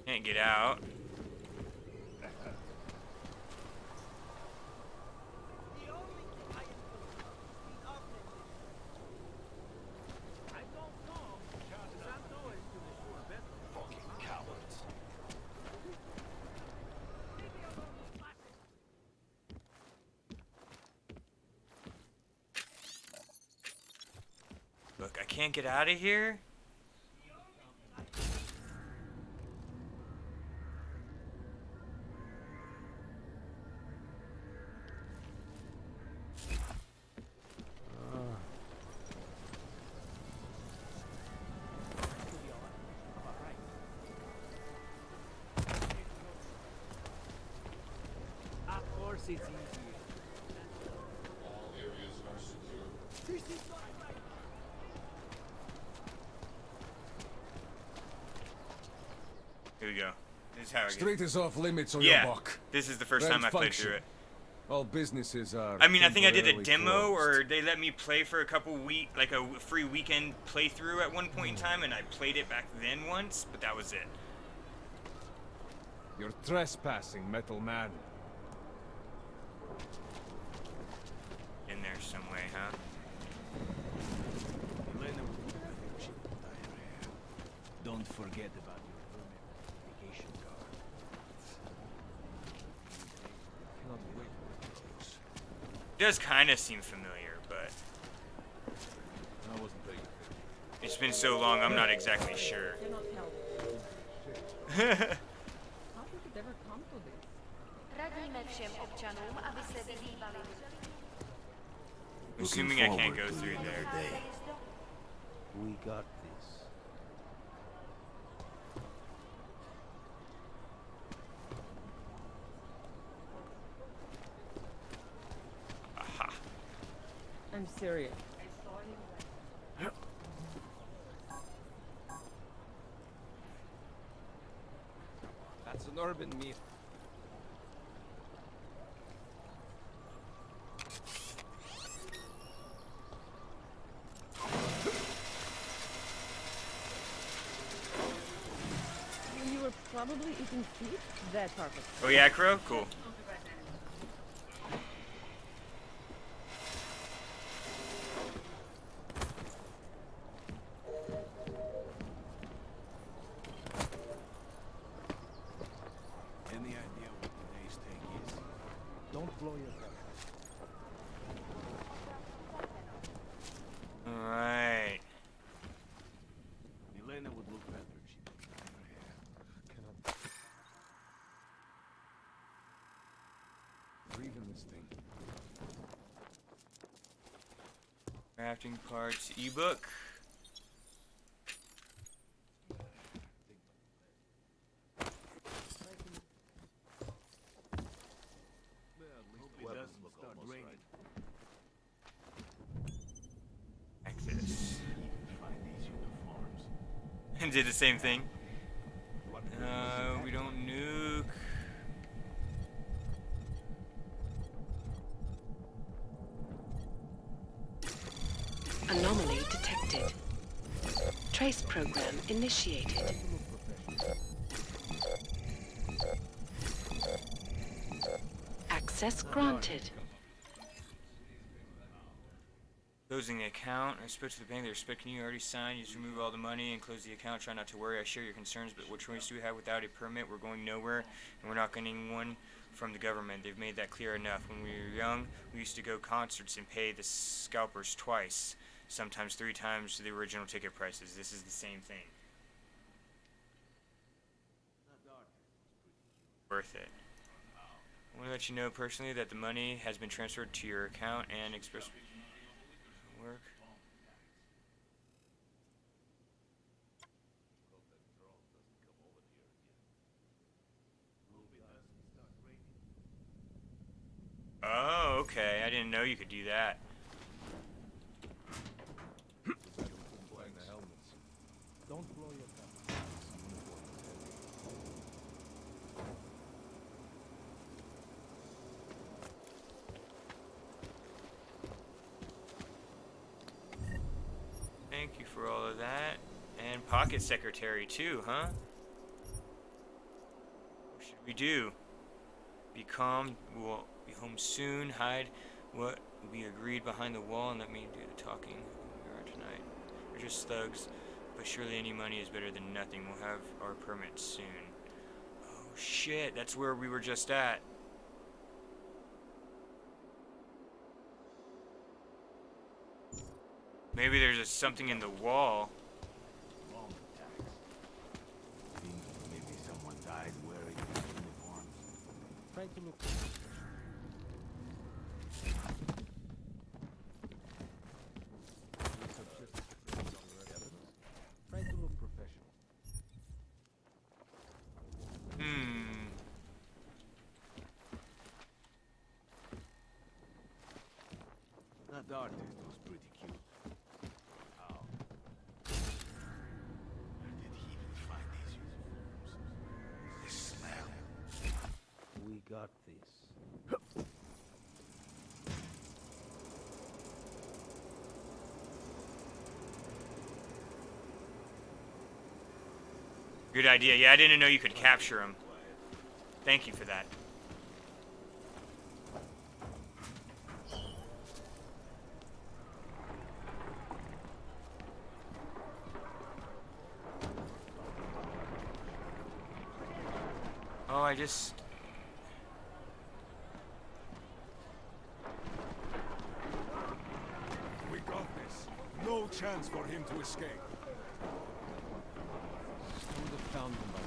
Can't get out. Look, I can't get out of here. Of course it's easier. All areas are secure. Here we go. This is how I get. Street is off limits on Yeah, your buck. this is the first Rent time I played function. through it. All businesses are. I mean, I think I did a temporarily demo, closed. or they let me play for a couple like a free weekend playthrough at one point in time, and I played it back then once, but that was it. You're trespassing, Metal Man. In there some way, huh? Don't forget about your permit vacation card. Cannot wait for it close. It does kind of seem familiar, but I wasn't paying attention. it's been so long, I'm not exactly sure. Cannot help. How could it ever come? come to this. Radíme všem občanům, aby se vyhýbali. Assuming I can't go through there. We got this. Aha. I'm serious. That's an urban myth. You were probably eating feet? That part was... Oh yeah, Crow? Cool. Any idea what today's take is? Don't blow your cover. Alright. Elena would look better if she didn't cut her hair. Reading this thing. Crafting parts ebook. Like this. And did the same thing. We don't nuke. Anomaly detected. Trace program initiated. Access granted. Closing the account. I spoke to the bank. They're expecting you. Already signed. You just remove all the money and close the account. Try not to worry. I share your concerns, but what choice do we have without a permit? We're going nowhere, and we're not getting one from the government. They've made that clear enough. When we were young, we used to go concerts and pay the scalpers twice, sometimes 3 times the original ticket prices. This is the same thing. Worth it. I want to let you know personally that the money has been transferred to your account and express work. Oh, okay. I didn't know you could do that. Don't blow your cover. Thank you for all of that. And pocket secretary too, huh? What should we do? Be calm. We'll be home soon. Hide what we agreed behind the wall and let me do the talking. We are tonight. We're just thugs, but surely any money is better than nothing. We'll have our permit soon. Oh shit, that's where we were just at. Maybe there's something in the wall. Maybe someone died wearing a uniform. Try to look. Try to look professional. That artist was pretty cute. How? Where did he even find these uniforms? This smell. We got this. Good idea. Yeah, I didn't know you could capture him. Thank you for that. Oh, I just... We got this. No chance for him to escape. I would have found them by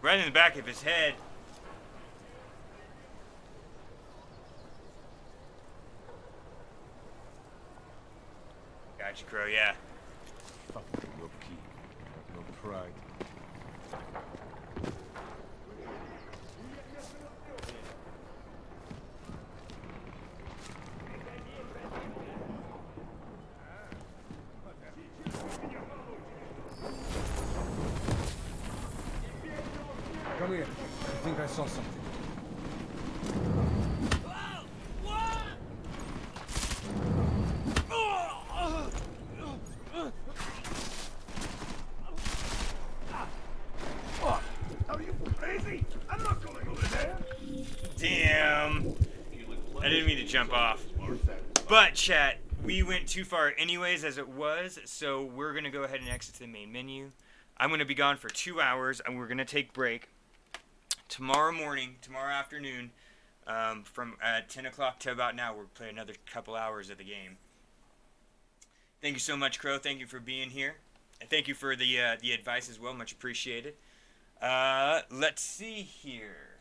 Right in the back of his head. Gotcha, Crow, yeah. Fucking low key. No pride. Come here. I think I saw something. Are you crazy? I'm not going over there. Damn. I didn't mean to jump off. But, chat, we went too far anyways as it was, so we're going to go ahead and exit to the main menu. I'm going to be gone for 2 hours, and we're going to take break. Tomorrow morning, tomorrow afternoon, from 10 o'clock to about now, we'll play another couple hours of the game. Thank you so much, Crow. Thank you for being here. And thank you for the advice as well. Much appreciated. Let's see here.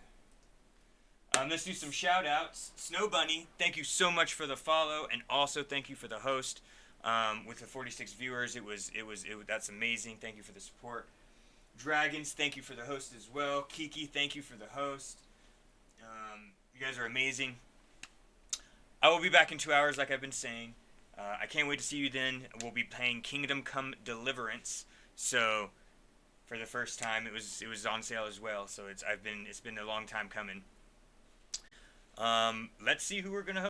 Let's do some shout outs. Snow Bunny, thank you so much for the follow, and also thank you for the host. With the 46 viewers, that's amazing. Thank you for the support. Dragons, thank you for the host as well. Kiki, thank you for the host. You guys are amazing. I will be back in 2 hours, like I've been saying. I can't wait to see you then. We'll be playing Kingdom Come Deliverance. So, for the first time, it was on sale as well. So it's been a long time coming. Let's see who we're gonna host.